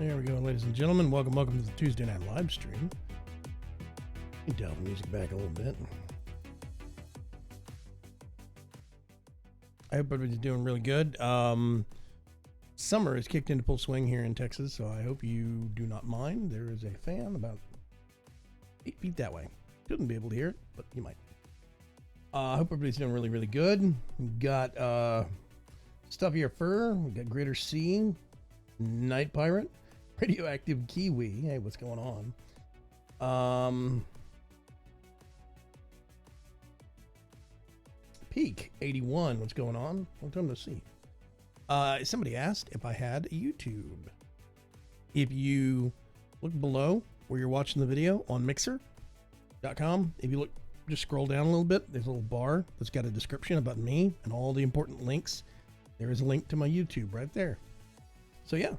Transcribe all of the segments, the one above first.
There we go, ladies and gentlemen. Welcome to the Tuesday night live stream. Let me dial the music back a little bit. I hope everybody's doing really good. Summer has kicked into full swing here in Texas, so I hope you do not mind. There is a fan about 8 feet that way. Shouldn't be able to hear it, but you might. I hope everybody's doing really, really good. We've got Stuffier Fur. We've got Greater Sea, Night Pirate, Radioactive Kiwi. Hey, what's going on? Peak 81. What's going on? Long time to see. Somebody asked if I had a YouTube. If you look below where you're watching the video on Mixer.com, if you look, just scroll down a little bit. There's a little bar that's got a description about me and all the important links. There is a link to my YouTube right there. So yeah.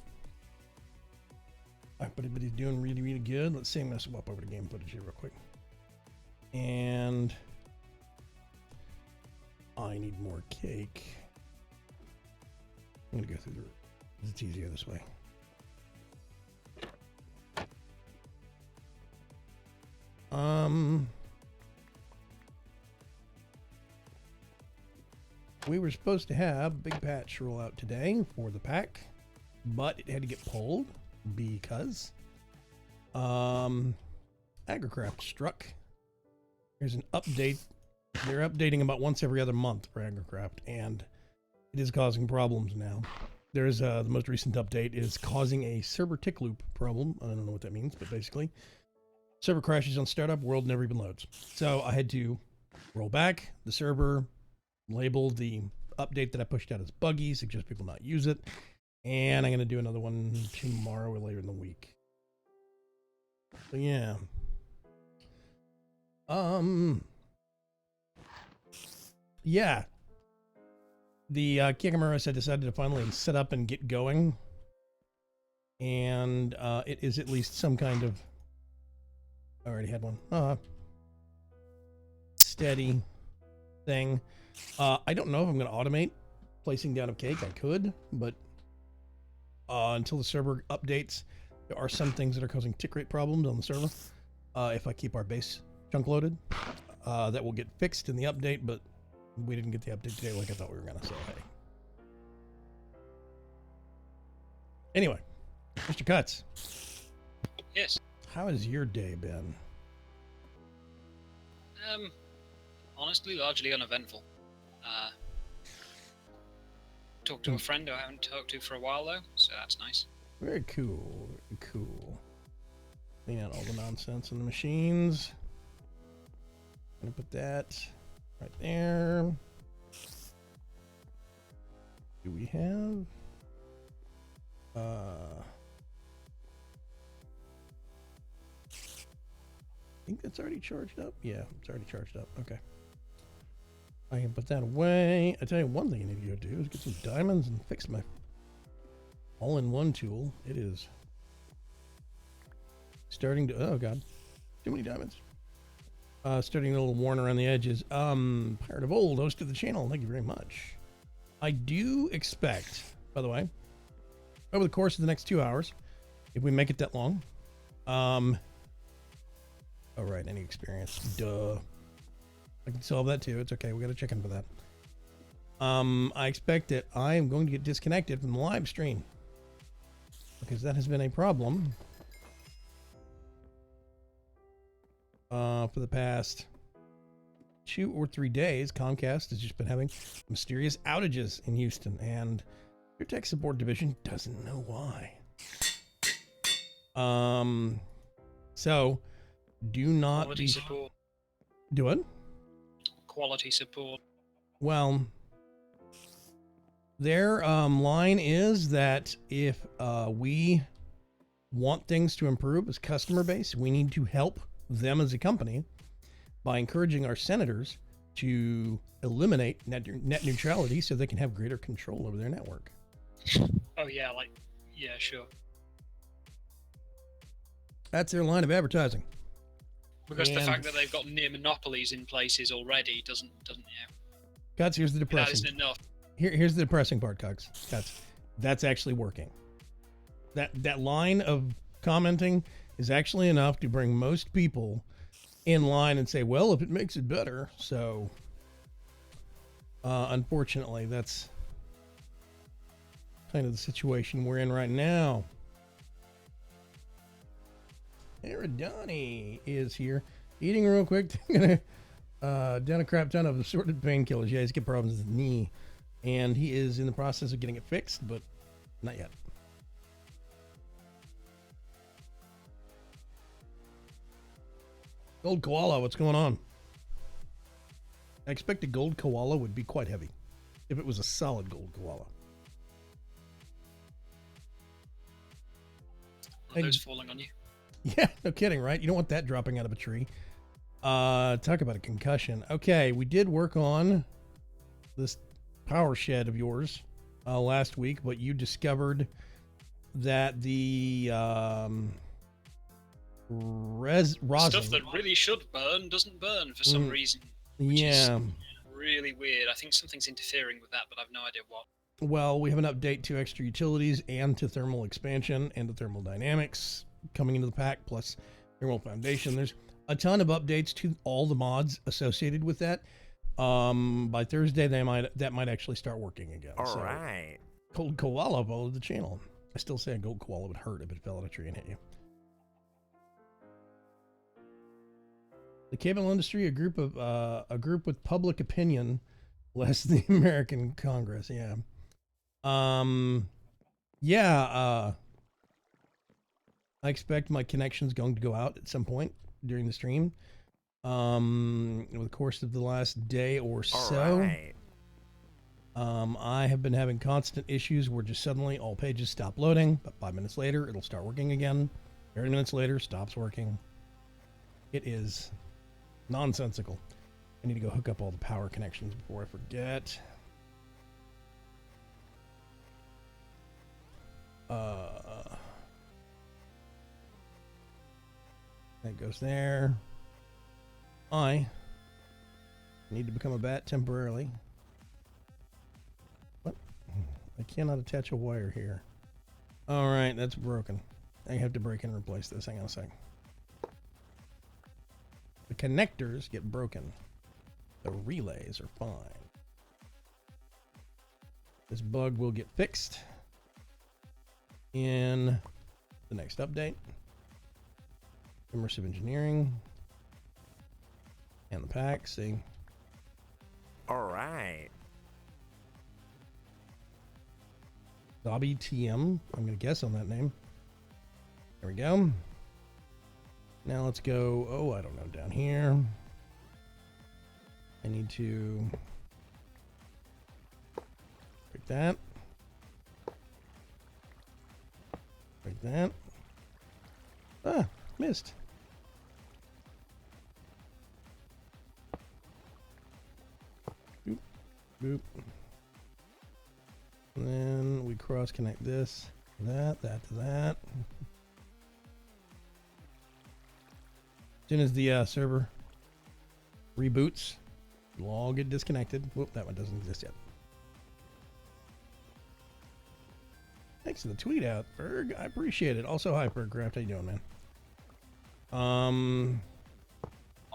All right, but everybody's doing really, really good. Let's see. I'm going to swap over to game footage here real quick. And I need more cake. I'm going to go through the... It's easier this way. We were supposed to have a big patch roll out today for the pack, but it had to get pulled because Agricraft struck. There's an update. They're updating about once every other month for Agricraft, and it is causing problems now. There's the most recent update is causing a server tick loop problem. I don't know what that means, but basically server crashes on startup, world never even loads. So I had to roll back the server, label the update that I pushed out as buggy, suggest people not use it, and I'm going to do another one tomorrow or later in the week. So yeah. Yeah. The Kikamaras I decided to finally set up and get going. And it is at least some kind of... I already had one. Steady thing. I don't know if I'm going to automate placing down of cake. I could, but until the server updates, there are some things that are causing tick rate problems on the server. If I keep our base chunk loaded, that will get fixed in the update, but we didn't get the update today like I thought we were going to, so hey. Anyway, Mr. Cuts. Yes. How has your day been? Honestly, largely uneventful. Talked to a friend who I haven't talked to for a while though, so that's nice. Very cool. Very cool. Clean out all the nonsense in the machines. Gonna put that right there. Do we have? I think that's already charged up. Yeah, it's already charged up. Okay. I can put that away. I tell you one thing I need to go do is get some diamonds and fix my all-in-one tool. It is starting to, oh god, too many diamonds. Starting a little worn around the edges. Pirate of Old, host of the channel, thank you very much. I do expect, by the way, over the course of the next 2 hours, if we make it that long, oh right, any experience, duh. I can solve that too. It's okay. We got a chicken for that. I expect that I am going to get disconnected from the live stream because that has been a problem for the past 2 or 3 days. Comcast has just been having mysterious outages in Houston, and your tech support division doesn't know why. So do not Quality support. Do it. Quality support. Well, their line is that if we want things to improve as customer base, we need to help them as a company by encouraging our senators to eliminate net neutrality so they can have greater control over their network. Oh yeah, yeah, sure. That's their line of advertising. Because the fact that they've got near monopolies in places already doesn't Cuts, here's the depressing. That isn't enough. Here's the depressing part, Cuts. That's actually working. That line of commenting is actually enough to bring most people in line and say, well, if it makes it better. So, unfortunately, that's kind of the situation we're in right now. Eridani is here. Eating real quick. Gonna down a crap ton of assorted painkillers. Yeah, he's got problems with his knee. And he is in the process of getting it fixed, but not yet. Gold koala, what's going on? I expect a gold koala would be quite heavy if it was a solid gold koala. Are those falling on you? Yeah, no kidding, right? You don't want that dropping out of a tree. Talk about a concussion. Okay, we did work on this power shed of yours last week, but you discovered that the rosin stuff that really should burn doesn't burn for some reason. Which is really weird. I think something's interfering with that, but I've no idea what. Well, we have an update to extra utilities and to thermal expansion and to thermal dynamics coming into the pack, plus thermal foundation. There's a ton of updates to all the mods associated with that. By Thursday, that might actually start working again. All right. Gold koala followed the channel. I still say a gold koala would hurt if it fell out of a tree and hit you. The cable industry, a group with public opinion, less the American Congress. Yeah. I expect my connection's going to go out at some point during the stream. Over the course of the last day or so. All right. I have been having constant issues where just suddenly all pages stop loading, but 5 minutes later it'll start working again. 30 minutes later, stops working. It is nonsensical. I need to go hook up all the power connections before I forget. That goes there. I need to become a bat temporarily. What? I cannot attach a wire here. All right, that's broken. I have to break and replace this. Hang on a sec. The connectors get broken. The relays are fine. This bug will get fixed in the next update. Immersive engineering. And the pack, see. All right. Dobby TM. I'm going to guess on that name. There we go. Now let's go, I don't know, down here. I need to break that. Break that. Ah, missed. Boop, boop. And then we cross connect this, that to that. As soon as the server reboots, it'll all get disconnected. Whoop, that one doesn't exist yet. Thanks for the tweet out, Ferg. I appreciate it. Also, hi, Fergcraft. How you doing, man? I'm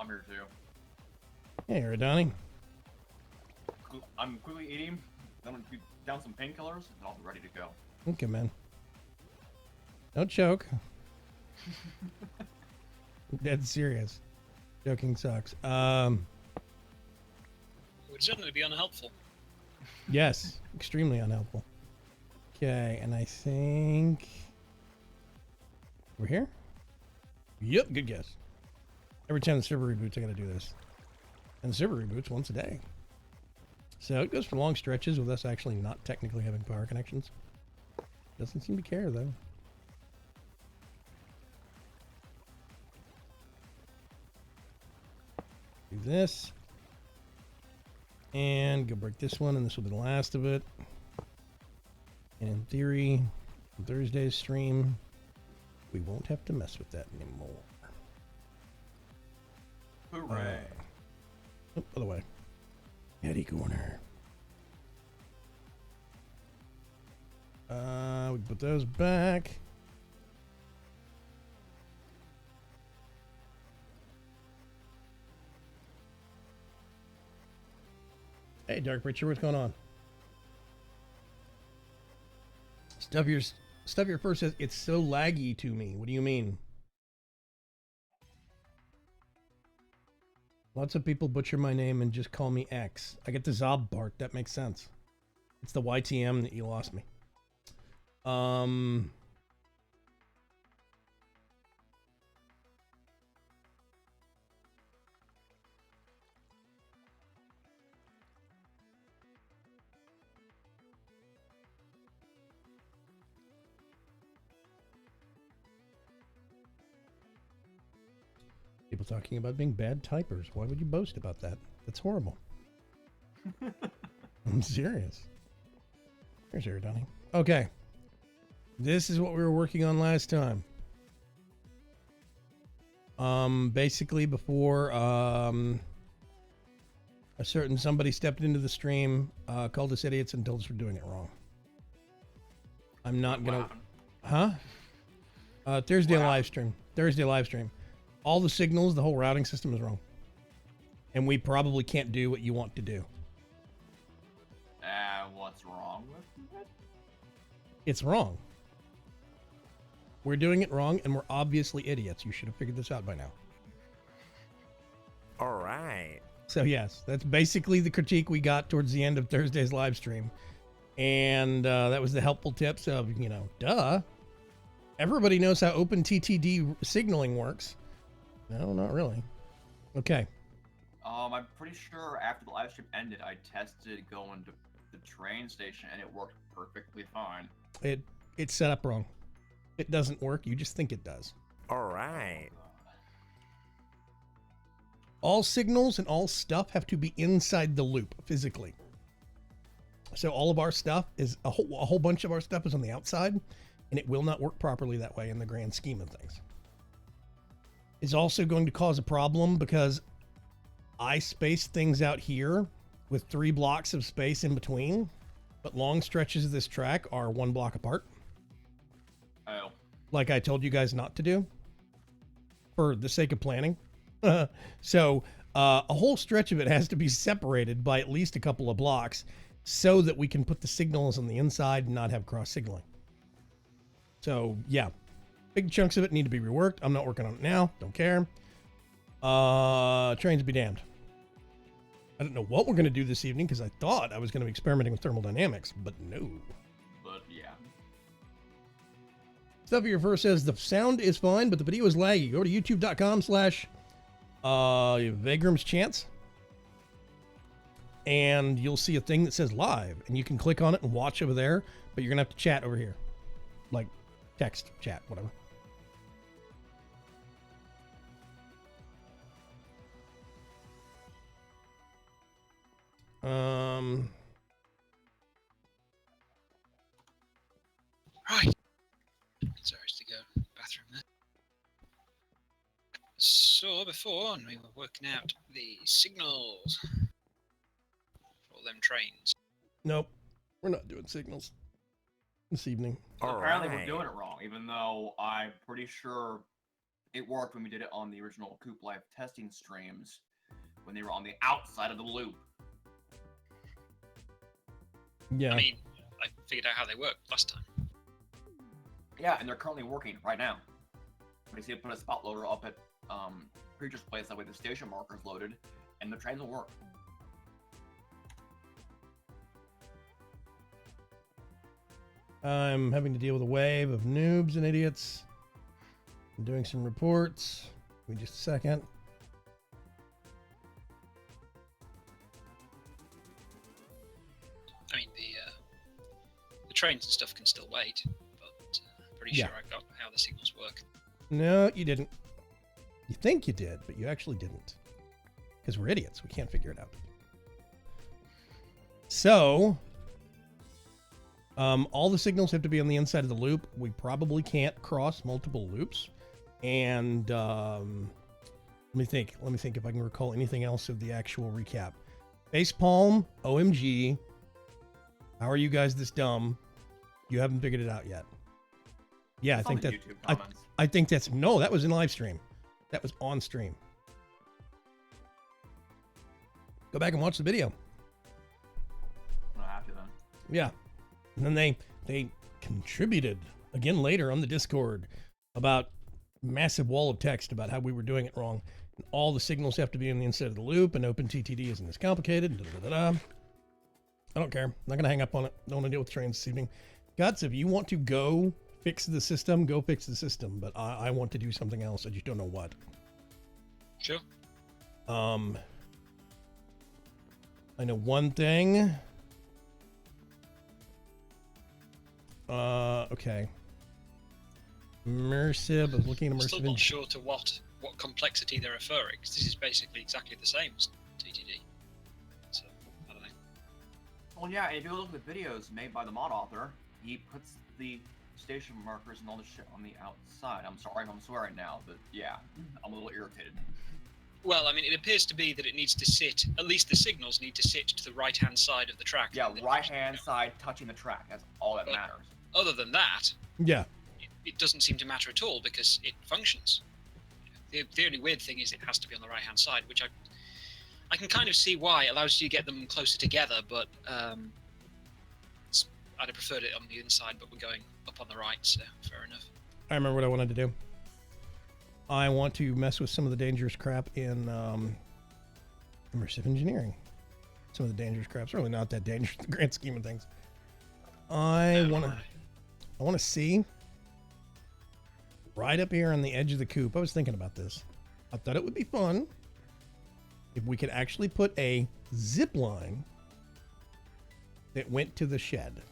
here too. Hey, Eridani. I'm quickly eating. I'm gonna be down some painkillers, and I'll be ready to go. Okay, man. Don't choke. Dead serious. Joking sucks. It would certainly be unhelpful. Yes, extremely unhelpful. Okay, and I think we're here. Yep, good guess. Every time the server reboots, I gotta do this. And the server reboots once a day. So it goes for long stretches with us actually not technically having power connections. Doesn't seem to care though. Do this. And go break this one, and this will be the last of it. And in theory, on Thursday's stream, we won't have to mess with that anymore. Hooray! Other way. Eddie corner. We put those back. Hey, Dark Preacher, what's going on? Stuff your first says it's so laggy to me. What do you mean? Lots of people butcher my name and just call me X. I get the Zob Bart. That makes sense. It's the YTM that you lost me. People talking about being bad typers. Why would you boast about that? That's horrible. I'm serious. Here's your Donnie. Okay. This is what we were working on last time. Basically before a certain somebody stepped into the stream, called us idiots and told us we're doing it wrong. I'm not gonna... Huh? Thursday live stream. Thursday live stream. All the signals, the whole routing system is wrong. And we probably can't do what you want to do. What's wrong with it? It's wrong. We're doing it wrong, and we're obviously idiots. You should have figured this out by now. All right. So yes, that's basically the critique we got towards the end of Thursday's live stream. And that was the helpful tips of, you know, duh. Everybody knows how OpenTTD signaling works. No, not really. Okay. I'm pretty sure after the live stream ended, I tested going to the train station, and it worked perfectly fine. It's set up wrong. It doesn't work. You just think it does. All right. All signals and all stuff have to be inside the loop physically. So all of our stuff is a whole bunch of our stuff is on the outside, and it will not work properly that way in the grand scheme of things. It's also going to cause a problem because I spaced things out here with 3 blocks of space in between, but long stretches of this track are 1 block apart. Oh. Like I told you guys not to do for the sake of planning. So a whole stretch of it has to be separated by at least a couple of blocks so that we can put the signals on the inside and not have cross signaling. So yeah, big chunks of it need to be reworked. I'm not working on it now. Don't care. Trains be damned. I don't know what we're going to do this evening because I thought I was going to be experimenting with thermal dynamics, but no. But yeah. Stuff Your First says the sound is fine, but the video is laggy. Go to youtube.com/Vagrum's Chance. And you'll see a thing that says live, and you can click on it and watch over there, but you're going to have to chat over here. Like text, chat, whatever. Right. Sorry, to go bathroom there. So before, we were working out the signals for all them trains. Nope, we're not doing signals this evening. So All apparently right. we're doing it wrong, even though I'm pretty sure it worked when we did it on the original Coop Life testing streams when they were on the outside of the loop. Yeah. I mean, I figured out how they work last time. Yeah, and they're currently working right now. We see it put a spot loader up at Preacher's place, that way the station marker is loaded, and the trains will work. I'm having to deal with a wave of noobs and idiots. I'm doing some reports. Give me just a second. I mean, the trains and stuff can still wait, but I'm pretty Yeah. sure I got how the signals work. No, you didn't. You think you did, but you actually didn't. Because we're idiots. We can't figure it out. So, all the signals have to be on the inside of the loop. We probably can't cross multiple loops. And let me think if I can recall anything else of the actual recap. Facepalm, OMG. How are you guys this dumb? You haven't figured it out yet. Yeah, I It's on think the that YouTube comments. I think that's no, that was in live stream. That was on stream. Go back and watch the video. Yeah. And then they contributed again later on the Discord about massive wall of text about how we were doing it wrong. And all the signals have to be in the inside of the loop, and OpenTTD isn't as complicated. I don't care. I'm not going to hang up on it. Don't want to deal with trains this evening. Guts, if you want to go fix the system, go fix the system. But I want to do something else. I just don't know what. Sure. I know one thing. Okay. Immersive. I was looking at I'm still immersive. not sure to what complexity they're referring, because this is basically exactly the same as TTD. So, I don't know. Well, yeah, if you look at the videos made by the mod author, he puts the station markers and all the shit on the outside. I'm sorry if I'm swearing now, but yeah, I'm a little irritated. Well, I mean, it appears to be that it needs to sit, at least the signals need to sit to the right-hand side of the track. Yeah, right-hand side touching the track. That's all that matters. Other than that, Yeah. it doesn't seem to matter at all because it functions. The only weird thing is it has to be on the right-hand side, which I can kind of see why. It allows you to get them closer together, but I'd have preferred it on the inside, but we're going up on the right, so fair enough. I remember what I wanted to do. I want to mess with some of the dangerous crap in immersive engineering. Some of the dangerous crap's really not that dangerous in the grand scheme of things. I want to see right up here on the edge of the coop. I was thinking about this. I thought it would be fun if we could actually put a zip line that went to the shed.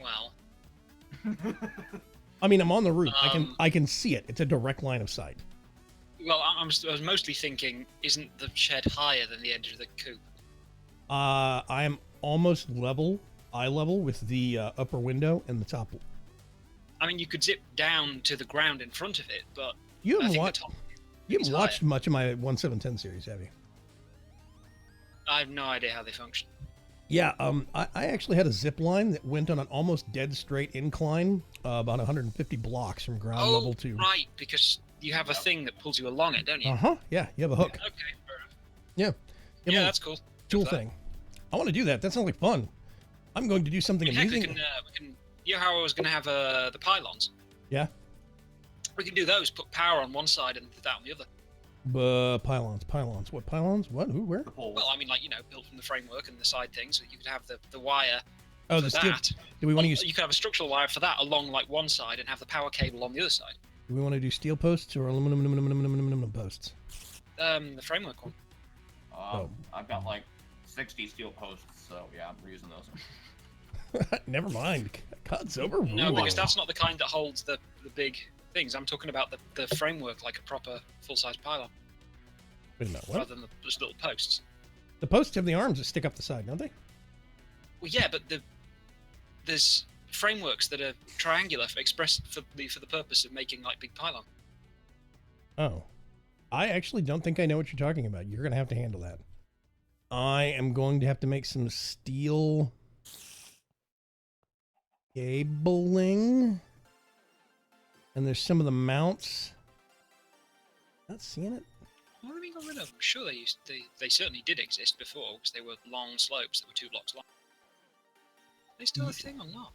Well, I mean, I'm on the roof. I can see it. It's a direct line of sight. well, I was mostly thinking, isn't the shed higher than the edge of the coop? I am almost eye level with the upper window and the top. I mean, you could zip down to the ground in front of it, but You I haven't think the watched. top You is haven't watched higher. much of my 1710 series, have you? I have no idea how they function. Yeah. I actually had a zip line that went on an almost dead straight incline, about 150 blocks from ground level to. Right, because you have a thing that pulls you along it, don't you? Yeah. You have a hook. Okay, fair enough. Yeah. You have Yeah, a that's cool. tool Good for that. thing. I want to do that. That sounds like fun. I'm going to do something Heck, amazing. we can. You know how I was going to have the pylons? Yeah. We can do those. Put power on one side and that on the other. Pylons. What pylons? What? Who? Where? The poles. Well, I mean, like, built from the framework and the side thing, so you could have the wire Oh, for the steel. that. Do we want to use? You could have a structural wire for that along like one side and have the power cable on the other side. Do we want to do steel posts or aluminum posts? The framework one. I've got like 60 steel posts, so yeah, I'm reusing those. Never mind. Cuts over. No, because that's not the kind that holds the big things. I'm talking about the framework, like a proper full-size pylon, Wait a minute. What? rather than just little posts. The posts have the arms that stick up the side, don't they? Well, yeah, but there's frameworks that are triangular for the purpose of making like big pylon. Oh. I actually don't think I know what you're talking about. You're going to have to handle that. I am going to have to make some steel cabling. And there's some of the mounts. Not seeing it. What do we got rid of? I'm sure they certainly did exist before, because they were long slopes that were 2 blocks long. Are they still a thing or not?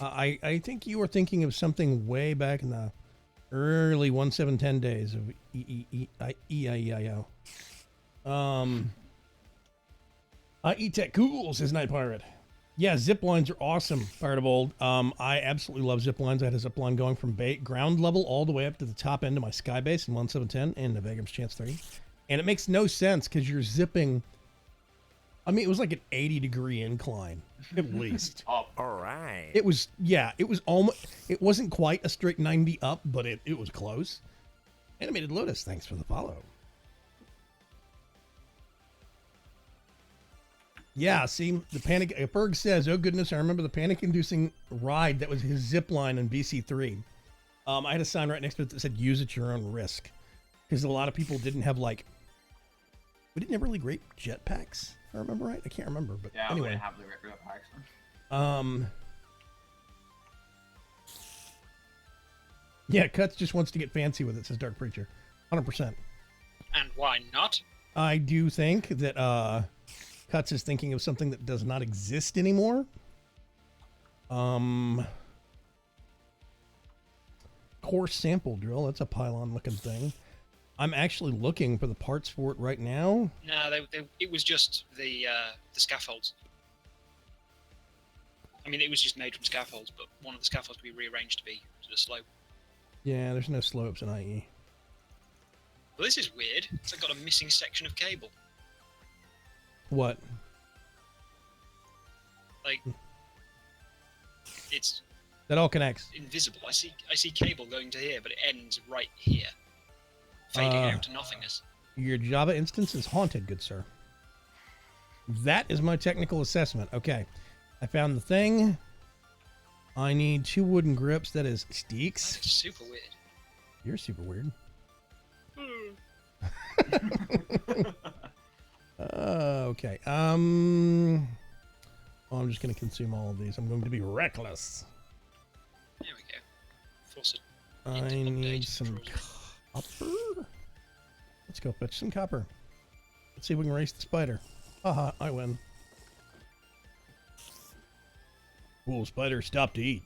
I think you were thinking of something way back in the early 1710 days of EIEIO. E-Tech Cool, says Night Pirate. Yeah, zip lines are awesome, Pirate of Old. I absolutely love zip lines. I had a zip line going from ground level all the way up to the top end of my sky base in 1710 in the Vegam's Chance 3. And it makes no sense because you're zipping. I mean, it was like an 80-degree incline, at least. All right. It was almost, it wasn't quite a straight 90 up, but it was close. Animated Lotus, thanks for the follow. Yeah, see, the panic, Berg says, oh goodness, I remember the panic-inducing ride that was his zip line in BC3. I had a sign right next to it that said, use at your own risk. Because a lot of people didn't have, we didn't have really great jetpacks, if I remember right. I can't remember, but Yeah, anyway. we have the real packs. Yeah, Cuts just wants to get fancy with it, says Dark Preacher. 100%. And why not? I do think that, Cuts is thinking of something that does not exist anymore. Coarse sample drill. That's a pylon looking thing. I'm actually looking for the parts for it right now. No, it was just the scaffolds. I mean, it was just made from scaffolds, but one of the scaffolds could be rearranged to be the slope. Yeah, there's no slopes in IE. Well, this is weird. It's got a missing section of cable. What? Like, it's That all connects. invisible. I see cable going to here, but it ends right here, fading out to nothingness. Your Java instance is haunted, good sir. That is my technical assessment. Okay. I found the thing. I need 2 wooden grips. That is sticks. That's super weird. You're super weird. Okay. I'm just going to consume all of these. I'm going to be reckless. There we go. Force it. I need some copper. Let's go fetch some copper. Let's see if we can race the spider. Haha, I win. Cool, spider, stop to eat.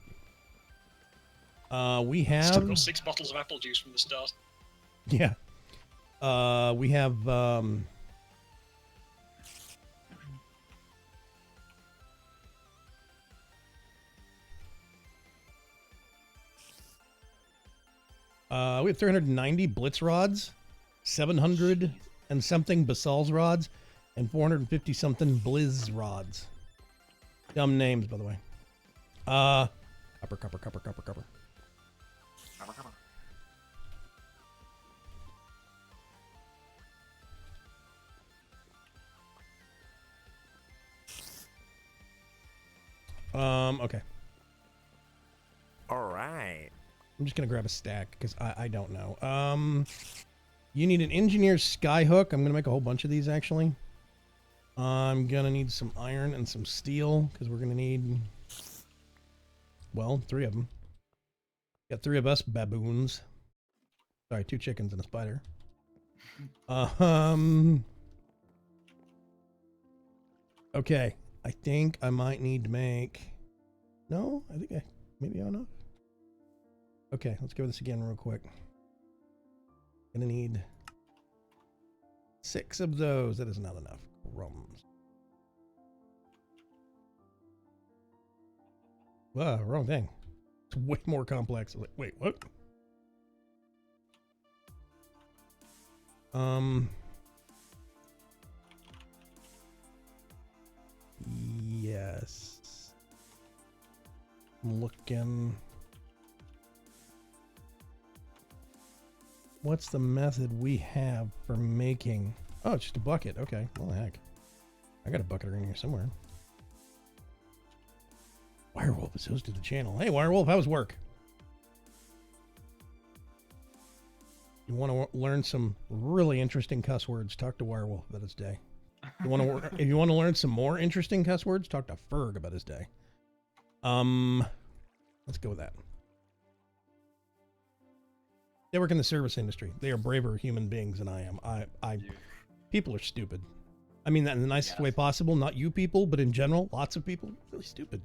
We have... Still got 6 bottles of apple juice from the start. Yeah. We have... we have 390 blitz rods, 700 and something basalts rods, and 450 something blizz rods. Dumb names, by the way. Copper. Cover, cover. Okay. All right. I'm just gonna grab a stack because I don't know. You need an engineer's skyhook. I'm gonna make a whole bunch of these actually. I'm gonna need some iron and some steel because we're gonna need, well, 3 of them. Got 3 of us baboons. Sorry, 2 chickens and a spider. Okay, I think I might need to make. No, I think maybe I don't know. Okay, let's go this again real quick. Gonna need 6 of those. That is not enough. Crumbs. Wow, wrong thing. It's way more complex. I was like, wait, what? Yes. I'm looking. What's the method we have for making? Oh, it's just a bucket. Okay. Well, heck. I got a bucket around here somewhere. Wirewolf is hosted the channel. Hey, Wirewolf, how was work? You want to learn some really interesting cuss words? Talk to Wirewolf about his day. You want to, if you want to learn some more interesting cuss words, talk to Ferg about his day. Let's go with that. They work in the service industry. They are braver human beings than I am. People are stupid. I mean that in the nicest way possible. Not you people, but in general, lots of people really stupid.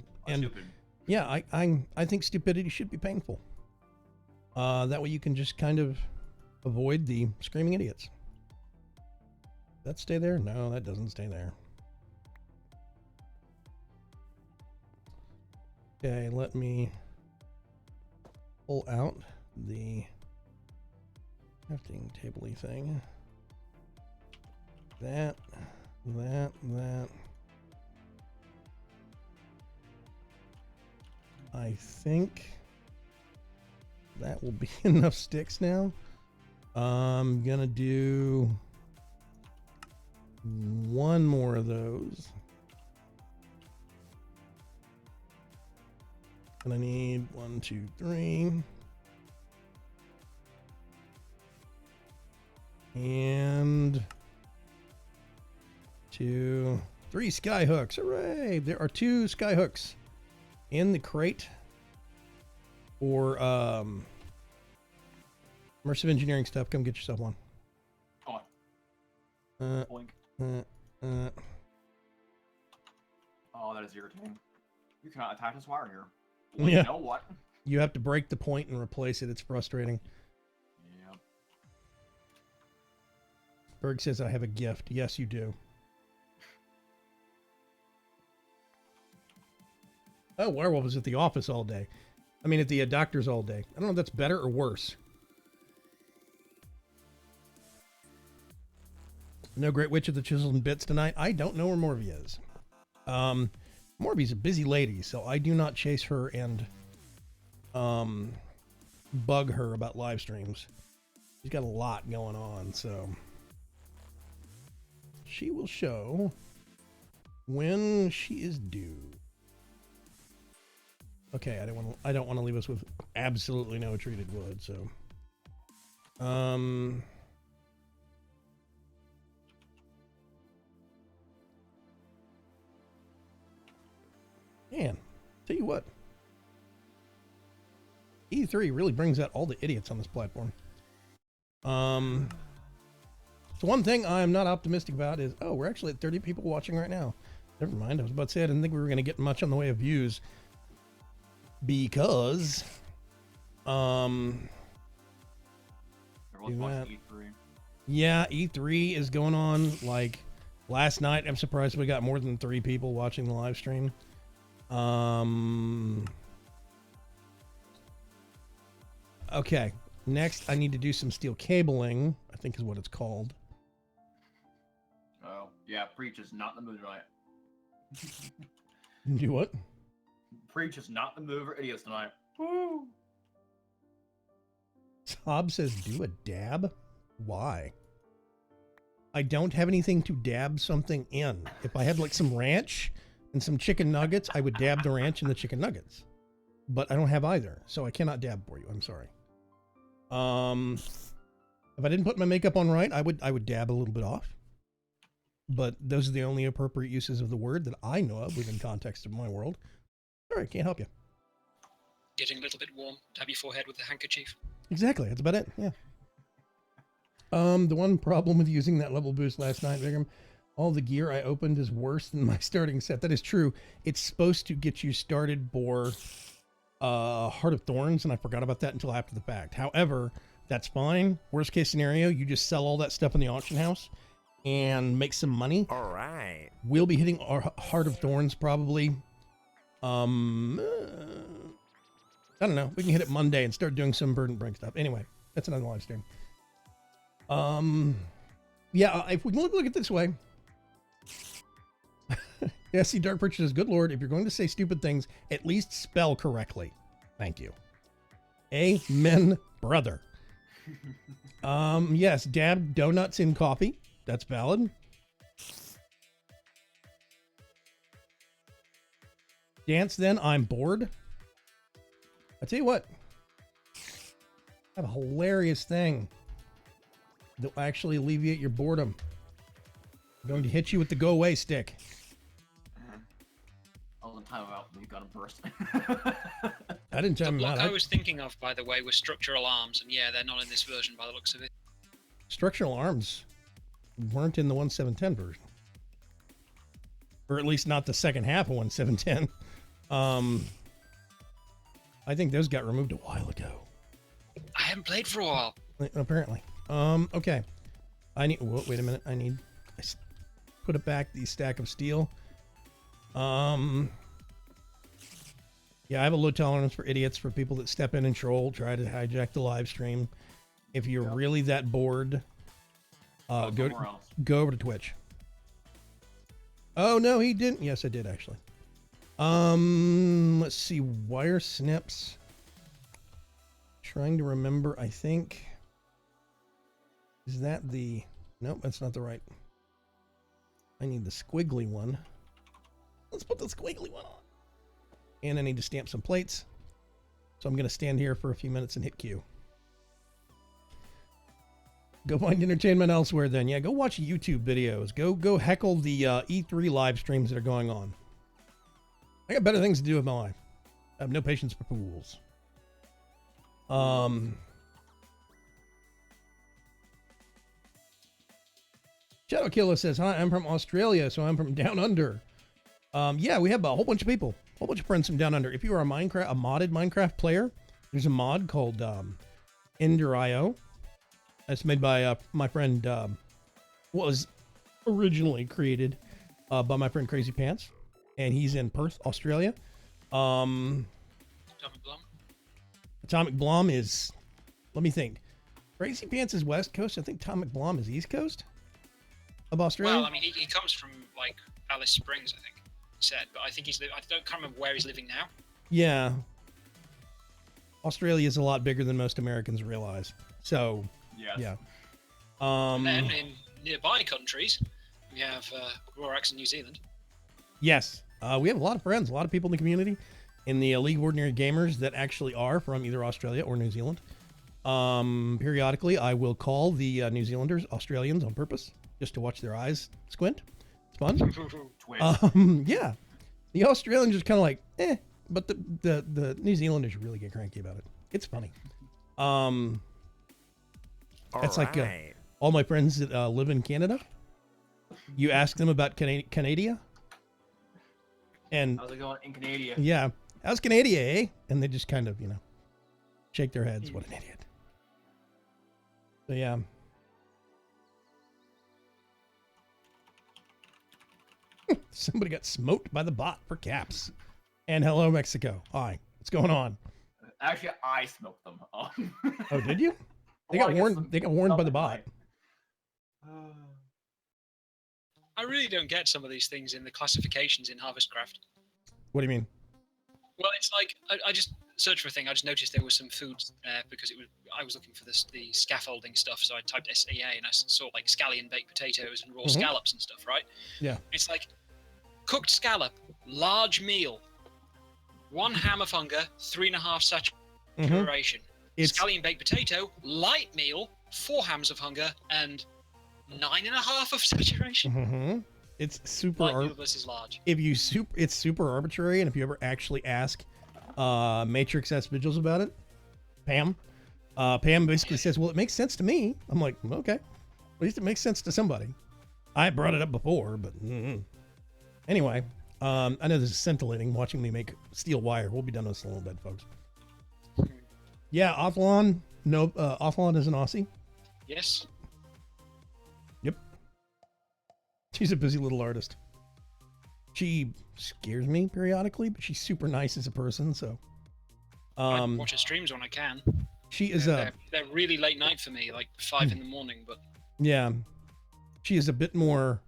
Yeah, I think stupidity should be painful. That way you can just kind of avoid the screaming idiots. That stay there? No, that doesn't stay there. Okay, let me pull out the crafting table-y thing. That. I think that will be enough sticks now. I'm gonna do 1 more of those. And I need 1, 2, 3. And 2, 3 sky hooks. Hooray! There are 2 sky hooks in the crate for immersive engineering stuff. Come get yourself one. Come on. Blink. irritating. You cannot attach this wire here. Well, Yeah. You know what? You have to break the point and replace it. It's frustrating. Yep. Berg says I have a gift. Yes, you do. Oh, Werewolf was at the office all day. I mean, at the doctor's all day. I don't know if that's better or worse. No Great Witch of the Chisel and Bits tonight. I don't know where Morby is. Morby's a busy lady, so I do not chase her and bug her about live streams. She's got a lot going on, so she will show when she is due. Okay, I don't want to leave us with absolutely no treated wood, so man, tell you what, E3 really brings out all the idiots on this platform. So one thing I'm not optimistic about is, we're actually at 30 people watching right now. Never mind, I was about to say I didn't think we were going to get much on the way of views. Because Everyone's Do watching that. E3. yeah, E3 is going on. Like last night, I'm surprised we got more than 3 people watching the live stream. Okay, next I need to do some steel cabling, I think is what it's called. Oh, yeah, Preach is not in the mood tonight. Do what? Preach is not in the mood for idiots tonight. Woo! Tob says do a dab? Why? I don't have anything to dab something in. If I had like some ranch and some chicken nuggets, I would dab the ranch and the chicken nuggets. But I don't have either, so I cannot dab for you. I'm sorry. If I didn't put my makeup on right, I would dab a little bit off. But those are the only appropriate uses of the word that I know of within context of my world. Sorry, can't help you. Getting a little bit warm. Dab your forehead with a handkerchief. Exactly, that's about it. Yeah. The one problem with using that level boost last night, Vigram, all the gear I opened is worse than my starting set. That is true. It's supposed to get you started for Heart of Thorns, and I forgot about that until after the fact. However, that's fine. Worst case scenario, you just sell all that stuff in the auction house and make some money. All right. We'll be hitting our Heart of Thorns probably. I don't know. We can hit it Monday and start doing some Verdant Brink stuff. Anyway, that's another live stream. Yeah, if we can look at it this way. Yeah, see, Dark Purchase says, good Lord, if you're going to say stupid things, at least spell correctly. Thank you. Amen, brother. Yes, dab donuts in coffee. That's valid. Dance then, I'm bored. I tell you what, I have a hilarious thing that will actually alleviate your boredom. I'm going to hit you with the go away stick. I was in timeout when you got him first. I didn't The time him block out. I was thinking of, by the way, was structural arms, and yeah, they're not in this version by the looks of it. Structural arms weren't in the 1.7.10 version. Or at least not the second half of 1.7.10. I think those got removed a while ago. I haven't played for a while. Apparently. Okay. I need, wait a minute. Put it back, the stack of steel. Yeah, I have a low tolerance for idiots, for people that step in and troll, try to hijack the live stream. If you're really that bored, go over to Twitch. Oh no, he didn't. Yes, I did actually. Let's see, wire snips. Trying to remember, I think. Is that the, nope, that's not the right. I need the squiggly one. Let's put the squiggly one on. And I need to stamp some plates. So I'm going to stand here for a few minutes and hit Q. Go find entertainment elsewhere then. Yeah, go watch YouTube videos. Go heckle the E3 live streams that are going on. I got better things to do with my life. I have no patience for fools. Shadow Killer says, hi, I'm from Australia, so I'm from down under. Yeah, we have a whole bunch of people, a whole bunch of friends from down under. If you are a modded Minecraft player, there's a mod called Ender.io. That's made by my friend. Was originally created by my friend Crazy Pants, and he's in Perth, Australia. Atomic Blum. Atomic Blom is, let me think. Crazy Pants is West Coast. I think Atomic Blom is East Coast of Australia. Well, I mean, he comes from like Alice Springs, I think he said, but I think can't remember where he's living now. Yeah. Australia is a lot bigger than most Americans realize. So, Yes. yeah. And then in nearby countries, we have Rorax in New Zealand. Yes. We have a lot of friends, a lot of people in the community, in the League of Ordinary Gamers that actually are from either Australia or New Zealand. Periodically, I will call the New Zealanders Australians on purpose, just to watch their eyes squint. It's fun. Twitch. Yeah. The Australians are kind of like, but the New Zealanders really get cranky about it. It's funny. That's like all my friends that live in Canada. You ask them about Canada, and How's it going in Canada? yeah, how's Canada, eh? And they just kind of, shake their heads. What an idiot. So yeah. Somebody got smoked by the bot for caps. And hello, Mexico. Hi. What's going on? Actually, I smoked them. Oh, did you? They got warned. They got warned by the bot. I really don't get some of these things in the classifications in Harvestcraft. What do you mean? Well, it's like I just searched for a thing. I just noticed there was some food there because I was looking for the scaffolding stuff. So I typed SEA and I saw like scallion baked potatoes and raw scallops and stuff. Right? Yeah. It's like cooked scallop, large meal, 1 ham of hunger, 3.5 saturation. Scallion baked potato, light meal, 4 hams of hunger, and 9.5 of saturation. It's super. Light meal versus large. It's super arbitrary, and if you ever actually ask Matrix S Vigils about it, Pam basically says, "Well, it makes sense to me." I'm like, "Okay, at least it makes sense to somebody." I brought it up before, but anyway, I know this is scintillating watching me make steel wire. We'll be done with this in a little bit, folks. Yeah, Offlon. No, Offlon is an Aussie. Yes. Yep. She's a busy little artist. She scares me periodically, but she's super nice as a person, so. I watch her streams when I can. She is they're really late night for me, like 5 in the morning, but. Yeah. She is a bit more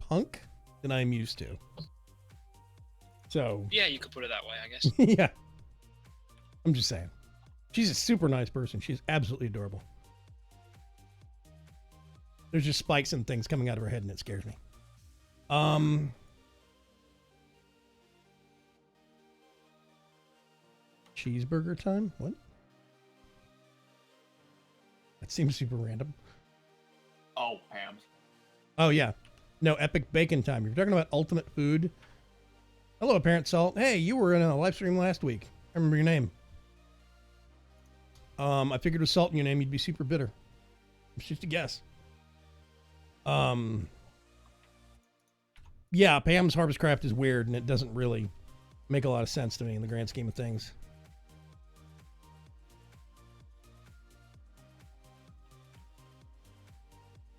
punk than I'm used to. So. Yeah, you could put it that way, I guess. Yeah. I'm just saying. She's a super nice person. She's absolutely adorable. There's just spikes and things coming out of her head, and it scares me. Cheeseburger time? What? That seems super random. Oh, Pam's. Oh, yeah. No, epic bacon time. You're talking about ultimate food. Hello, Apparent Salt. Hey, you were in a live stream last week. I remember your name. I figured with salt in your name, you'd be super bitter. It's just a guess. Yeah, Pam's Harvestcraft is weird, and it doesn't really make a lot of sense to me in the grand scheme of things.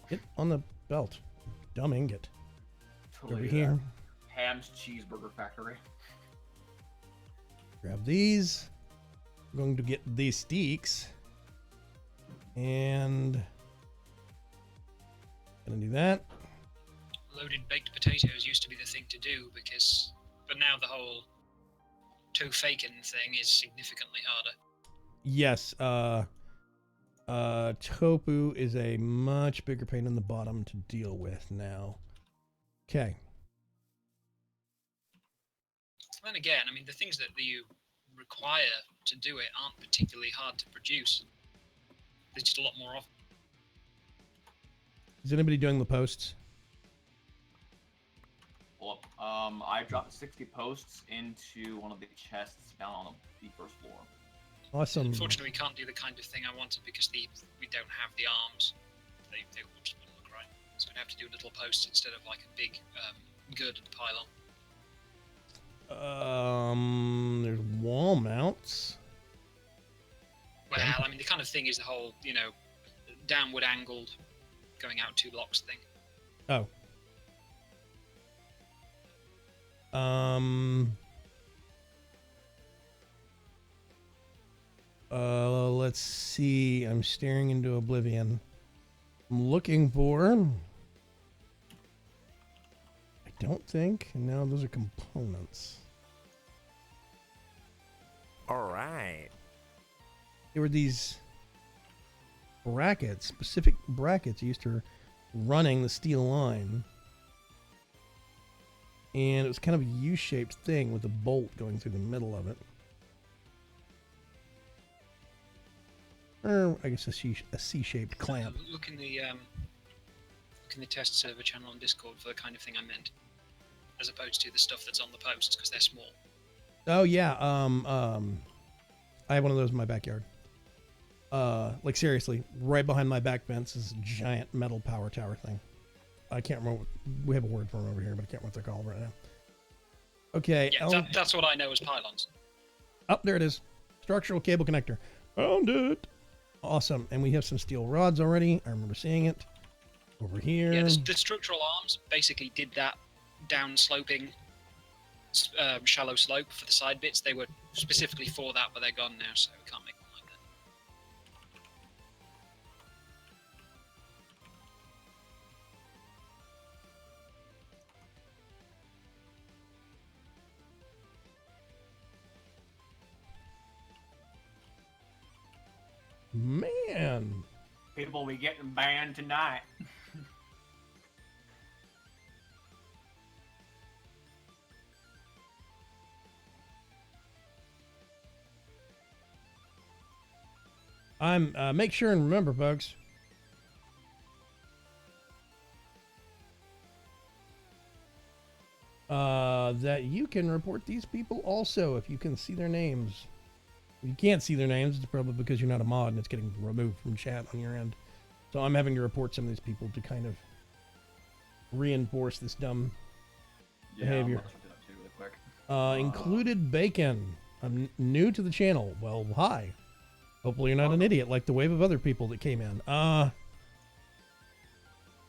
Get on the belt. Dumb ingot. Totally Over here. Pam's Cheeseburger Factory. Grab these. I'm going to get these steaks. And gonna do that. Loaded baked potatoes used to be the thing to do but now the whole tofaken thing is significantly harder. Yes, tofu is a much bigger pain in the bottom to deal with now. Okay. Then again, I mean, the things that you require to do it aren't particularly hard to produce. There's just a lot more of them. Is anybody doing the posts? Well, I dropped 60 posts into one of the chests down on the first floor. Awesome. Unfortunately, we can't do the kind of thing I wanted because we don't have the arms. They just wouldn't look right. So we'd have to do little posts instead of like a big girded pylon. There's wall mounts. Well, I mean, the kind of thing is the whole, downward angled, going out 2 blocks thing. Oh. Let's see. I'm staring into oblivion. I'm looking for. I don't think. No, those are components. All right. There were these brackets, specific brackets used for running the steel line. And it was kind of a U-shaped thing with a bolt going through the middle of it. Or I guess a C-shaped clamp. Look in the test server channel on Discord for the kind of thing I meant, as opposed to the stuff that's on the posts because they're small. Oh yeah, I have one of those in my backyard. Like seriously, right behind my back fence is a giant metal power tower thing. I can't remember. We have a word for them over here, but I can't remember what they're called right now. Okay. Yeah, that's what I know as pylons. Oh, there it is. Structural cable connector. Found it. Awesome. And we have some steel rods already. I remember seeing it over here. Yeah, the structural arms basically did that down-sloping, shallow slope for the side bits. They were specifically for that, but they're gone now, so we can't make one like that. Man. People be getting banned tonight. Make sure and remember, folks. That you can report these people also if you can see their names. If you can't see their names, it's probably because you're not a mod and it's getting removed from chat on your end. So I'm having to report some of these people to kind of reinforce this dumb behavior. I'm gonna do that too really quick. Included bacon. I'm new to the channel. Well, hi. Hopefully you're not an idiot like the wave of other people that came in.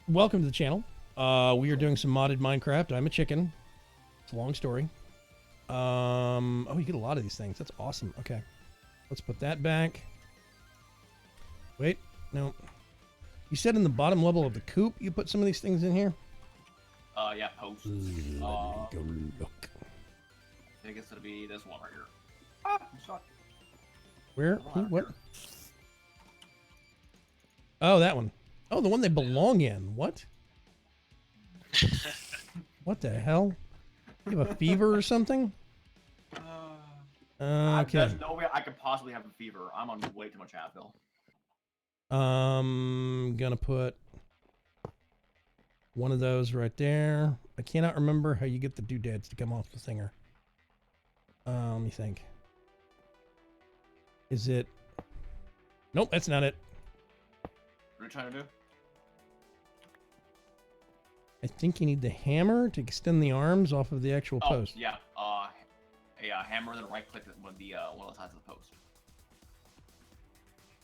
Welcome to the channel. We are doing some modded Minecraft. I'm a chicken. It's a long story. Oh, you get a lot of these things. That's awesome. Okay. Let's put that back. Wait. No. You said in the bottom level of the coop you put some of these things in here? Yeah, posts. Let me go look. I guess it'll be this one right here. Ah, I'm stuck. Where? Who? What? Oh, that one. Oh, the one they belong in. What? What the hell? You have a fever or something? Okay. There's no way I could possibly have a fever. I'm on way too much Advil. Gonna put one of those right there. I cannot remember how you get the doodads to come off the thinger. Let me think. Is it? Nope, that's not it. What are you trying to do? I think you need the hammer to extend the arms off of the actual post. Yeah. A hammer, then right click one of the sides of the post.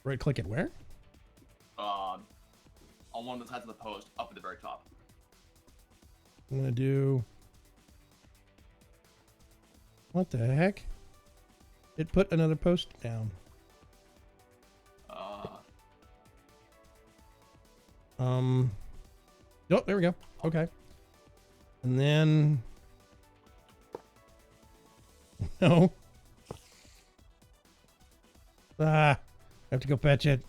Right click it where? On one of the sides of the post, up at the very top. I'm gonna do. What the heck? It put another post down. Oh, there we go. Okay. And then. No. I have to go fetch it.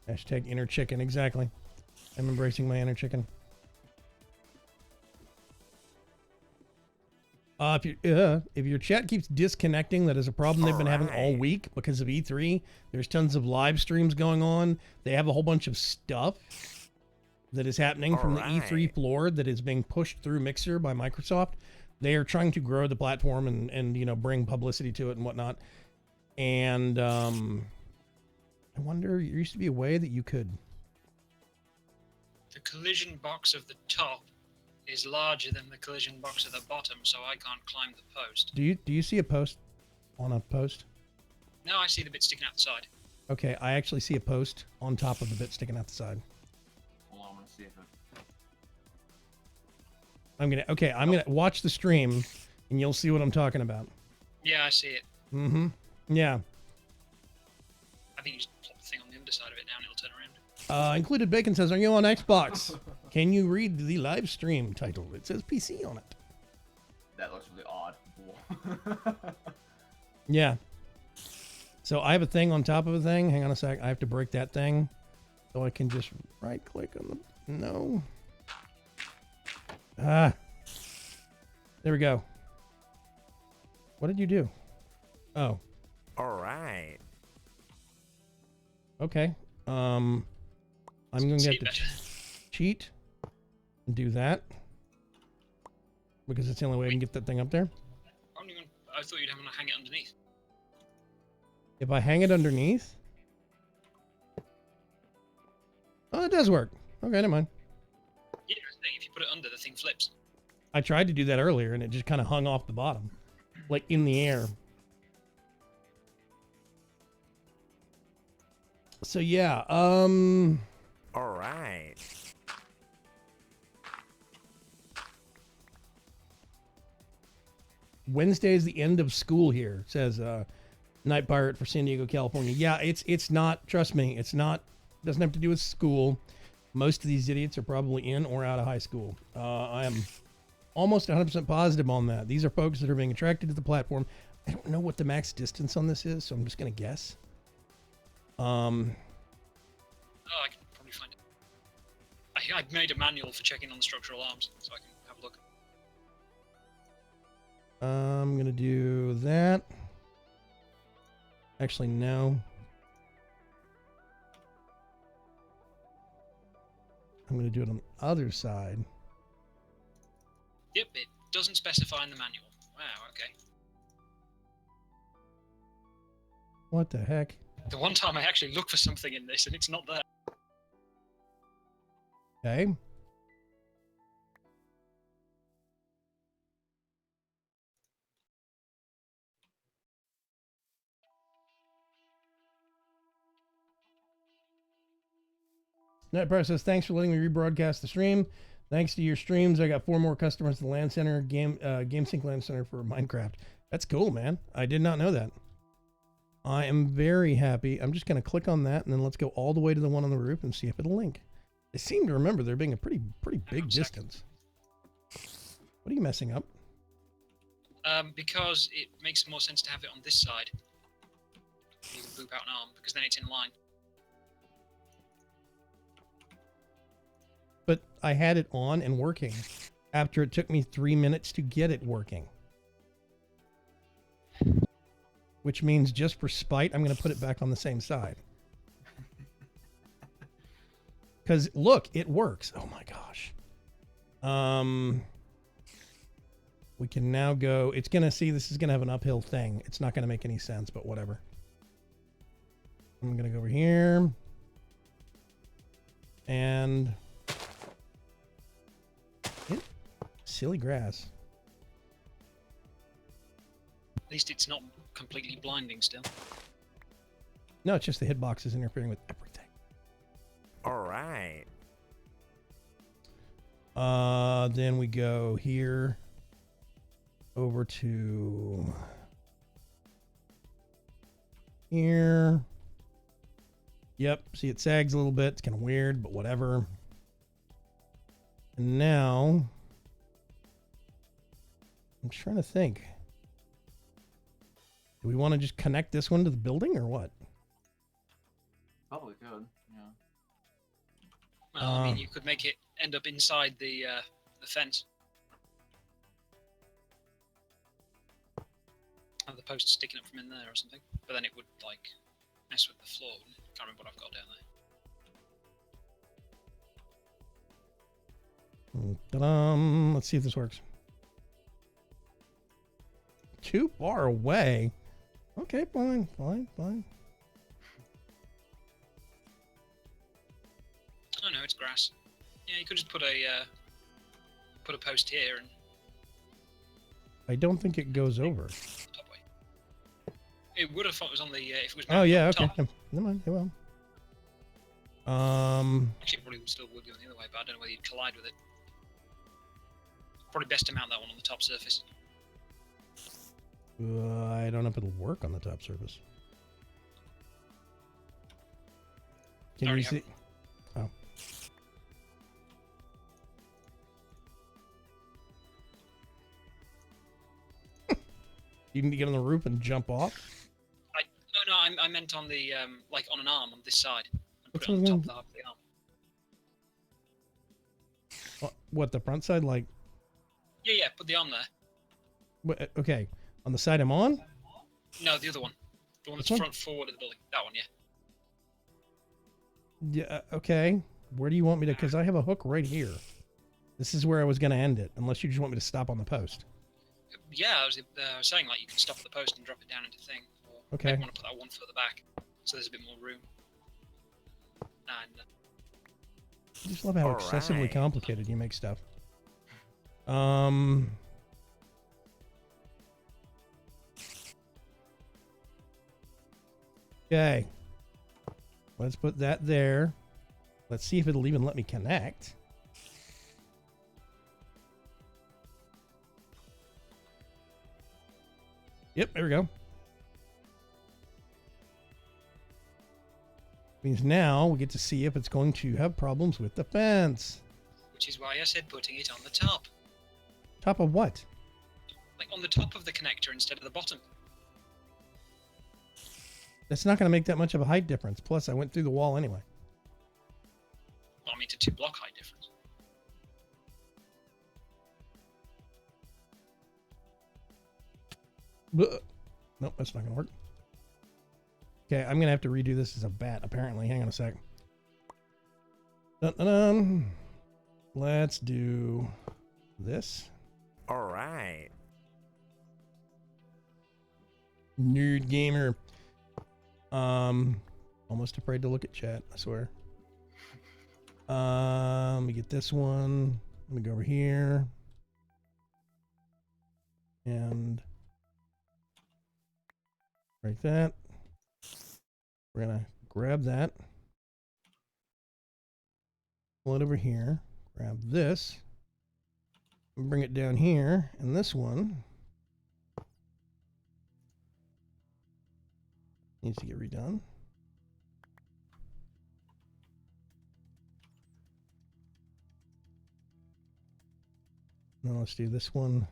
Hashtag inner chicken, exactly. I'm embracing my inner chicken. If your chat keeps disconnecting, that is a problem they've been having all week because of E3. There's tons of live streams going on. They have a whole bunch of stuff that is happening from the E3 floor that is being pushed through Mixer by Microsoft. They are trying to grow the platform and bring publicity to it and whatnot. And I wonder, there used to be a way that you could. The collision box of the top is larger than the collision box at the bottom, so I can't climb the post. Do you see a post on a post? No, I see the bit sticking out the side. Okay, I actually see a post on top of the bit sticking out the side. Hold on, I'm gonna see if it. I'm gonna watch the stream, and you'll see what I'm talking about. Yeah, I see it. Mm-hmm. Yeah. I think you just plop the thing on the underside of it now and it'll turn around. Included Bacon says, "Are you on Xbox? Can you read the live stream title? It says PC on it." That looks really odd. Yeah. So I have a thing on top of a thing. Hang on a sec. I have to break that thing, so I can just right click on the no. Ah. There we go. What did you do? Oh. All right. Okay. I'm going to get the cheat and do that because it's the only way I can get that thing up there. I thought you'd have to hang it underneath. If I hang it underneath, oh, it does work. Okay, never mind. Yeah, if you put it under, the thing flips. I tried to do that earlier and it just kind of hung off the bottom, like in the air. So yeah, All right. Wednesday is the end of school here, says Night Pirate for San Diego, California. Yeah, it's not, trust me, it's not, doesn't have to do with school. Most of these idiots are probably in or out of high school. I am almost 100% positive on that. These are folks that are being attracted to the platform. I don't know what the max distance on this is, so I'm just going to guess. Oh, I can probably find it. I made a manual for checking on the structural arms, so I can have a look. I'm going to do that. Actually, no. I'm going to do it on the other side. Yep, it doesn't specify in the manual. Wow, okay. What the heck? The one time I actually look for something in this and it's not there. Okay. NetPress says, thanks for letting me rebroadcast the stream. Thanks to your streams, I got 4 more customers at the LAN Center, GameSync LAN Center for Minecraft. That's cool, man. I did not know that. I am very happy. I'm just going to click on that, and then let's go all the way to the one on the roof and see if it'll link. I seem to remember there being a pretty big distance. What are you messing up? Because it makes more sense to have it on this side. You can boop out an arm, because then it's in line. But I had it on and working after it took me 3 minutes to get it working. Which means just for spite, I'm going to put it back on the same side. Because look, it works. Oh my gosh. We can now go. It's going to see this is going to have an uphill thing. It's not going to make any sense, but whatever. I'm going to go over here. And silly grass. At least it's not completely blinding still. No, it's just the hitbox is interfering with everything. All right. Then we go here over to here. Yep, see it sags a little bit. It's kind of weird, but whatever. And now I'm trying to think. Do we want to just connect this one to the building or what? Probably could, yeah. Well, I mean, you could make it end up inside the fence. Have the post sticking up from in there or something. But then it would, like, mess with the floor. Can't remember what I've got down there. Ta-dum. Let's see if this works. Too far away. Okay, fine. Oh no, it's grass. Yeah, you could just put a put a post here and I don't think it goes over. top way. It would have thought it was on the if it was. Oh yeah, on okay. top. Never mind. It will. Actually, it probably still would go on the other way, but I don't know whether you'd collide with it. Probably best to mount that one on the top surface. I don't know if it'll work on the top surface. Can you Already see? Oh. You need to get on the roof and jump off? No, I meant on the like on an arm on this side. And put Which it on the one's top of the arm. What, the front side? Like, Yeah, put the arm there. okay, on the side I'm on? No, the other one. The one that's This one? front forward of the building. That one, yeah. Yeah, okay. Where do you want me to? Because I have a hook right here. This is where I was going to end it, unless you just want me to stop on the post. Yeah, I was saying like you can stop at the post and drop it down into thing. Or Okay. maybe want to put that one further back, so there's a bit more room. And I just love how All excessively right. complicated you make stuff. Okay. Let's put that there. Let's see if it'll even let me connect. Yep, there we go. Means now we get to see if it's going to have problems with the fence. which is why I said putting it on the top, Top of what? like on the top of the connector instead of the bottom. That's not going to make that much of a height difference. Plus, I went through the wall anyway. Well, I mean, to 2 block height difference. Blech. Nope, that's not going to work. Okay, I'm going to have to redo this as a bat, apparently. Hang on a sec. Dun-dun-dun. Let's do this. All right. Nerd gamer. Almost afraid to look at chat, I swear. Let me get this one. Let me go over here. And break that. We're gonna grab that. Pull it over here. Grab this. And bring it down here. And this one needs to get redone. Now let's do this one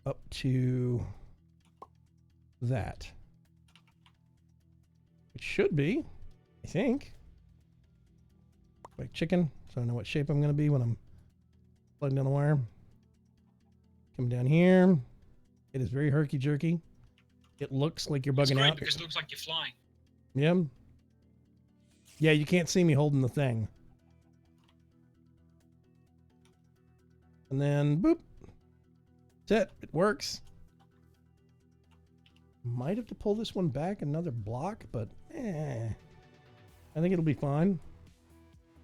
up to that. It should be, I think. Like chicken, so I know what shape I'm going to be when I'm plugging down the wire. Come down here. It is very herky-jerky. It looks like you're It's bugging great out. because it looks like you're flying. Yeah. Yeah, you can't see me holding the thing. And then, boop. That's it. It works. Might have to pull this one back another block, but I think it'll be fine.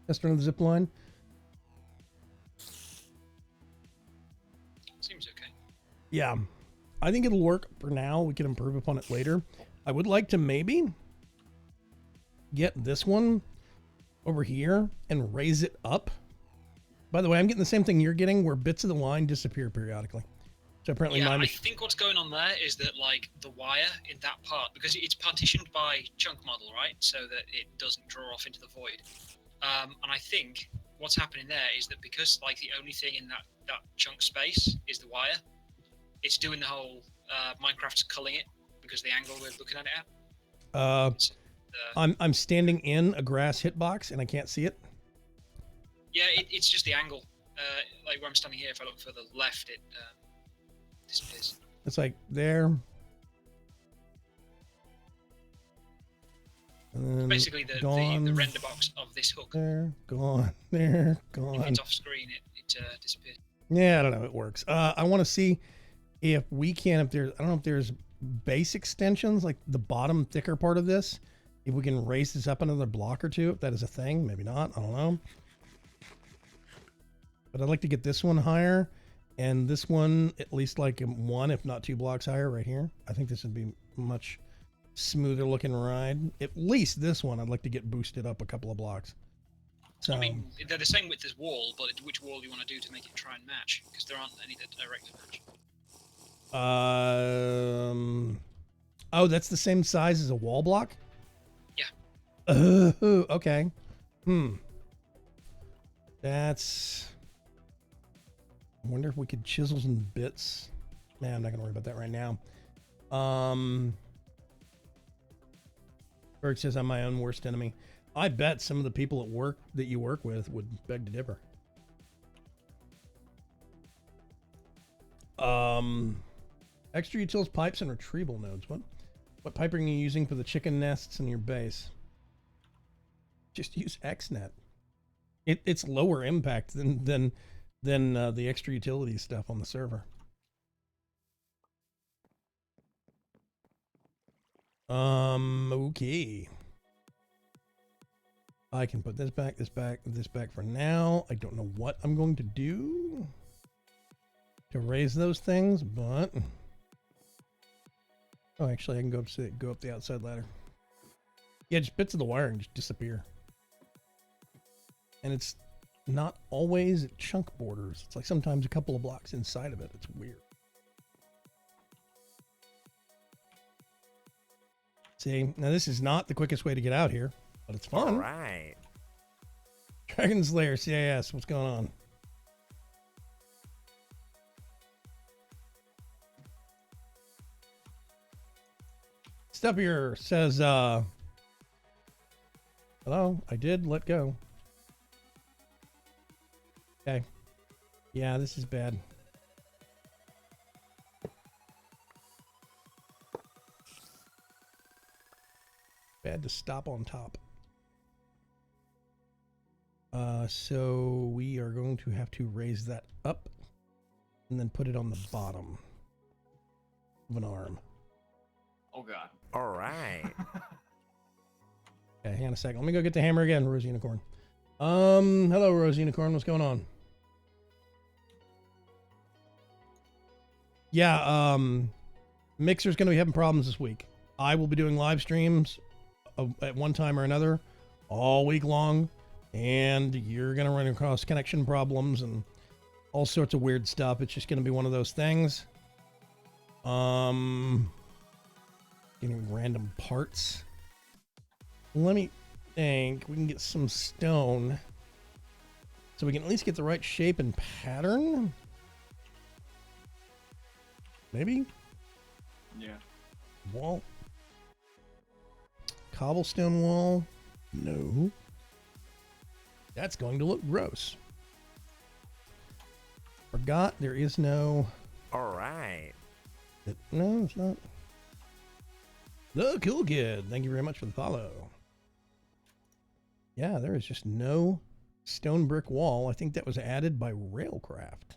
Let's run the zip line. Seems okay. Yeah. I think it'll work for now. We can improve upon it later. I would like to maybe get this one over here and raise it up. By the way, I'm getting the same thing you're getting, where bits of the line disappear periodically. So apparently Yeah, mine I is... think what's going on there is that like the wire in that part, because it's partitioned by chunk model, right? So that it doesn't draw off into the void. And I think what's happening there is that because like the only thing in that chunk space is the wire, it's doing the whole Minecraft's culling it because the angle we're looking at it at. I'm standing in a grass hitbox and I can't see it. Yeah, it's just the angle. Like where I'm standing here, if I look further left, it disappears. It's like there. And then Basically, the gone, render box of this hook. there, gone, there, If gone. it's off screen, it disappears. Yeah, I don't know. It works. I want to see if we can, I don't know if there's base extensions, like the bottom thicker part of this, if we can raise this up another block or two, if that is a thing. Maybe not. I don't know. But I'd like to get this one higher, and this one at least like 1, if not 2 blocks higher right here. I think this would be much smoother looking ride. At least this one I'd like to get boosted up a couple of blocks. So, I mean, they're the same width as wall, but which wall do you want to do to make it try and match? Because there aren't any that directly match. oh, that's the same size as a wall block? Yeah. Oh, okay. That's... I wonder if we could chisel some bits. Man, I'm not gonna worry about that right now. Berg says I'm my own worst enemy. I bet some of the people at work that you work with would beg to differ. Extra utils, pipes, and retrieval nodes. What piping are you using for the chicken nests in your base? Just use XNet. It's lower impact than the extra utility stuff on the server. Okay. I can put this back, this back, this back for now. I don't know what I'm going to do to raise those things, but oh, actually, I can go up the outside ladder. Yeah, just bits of the wiring just disappear, and it's not always at chunk borders. It's like sometimes a couple of blocks inside of it. It's weird. See, now this is not the quickest way to get out here, but it's fun. All right. Dragon Slayer CIS, what's going on? Steppier says, hello, I did let go. Okay. Yeah, this is bad. Bad to stop on top. So we are going to have to raise that up and then put it on the bottom of an arm. Oh god. All right. Okay, hang on a second. Let me go get the hammer again, Rose Unicorn. Hello, Rose Unicorn. What's going on? Yeah, Mixer's going to be having problems this week. I will be doing live streams at one time or another all week long, and you're going to run across connection problems and all sorts of weird stuff. It's just going to be one of those things. Getting random parts. Let me think. We can get some stone so we can at least get the right shape and pattern. Maybe? Yeah. Wall. Cobblestone wall. No. That's going to look gross. Forgot there is no... All right. No, it's not. The Cool Kid. Thank you very much for the follow. Yeah, there is just no stone brick wall. I think that was added by Railcraft.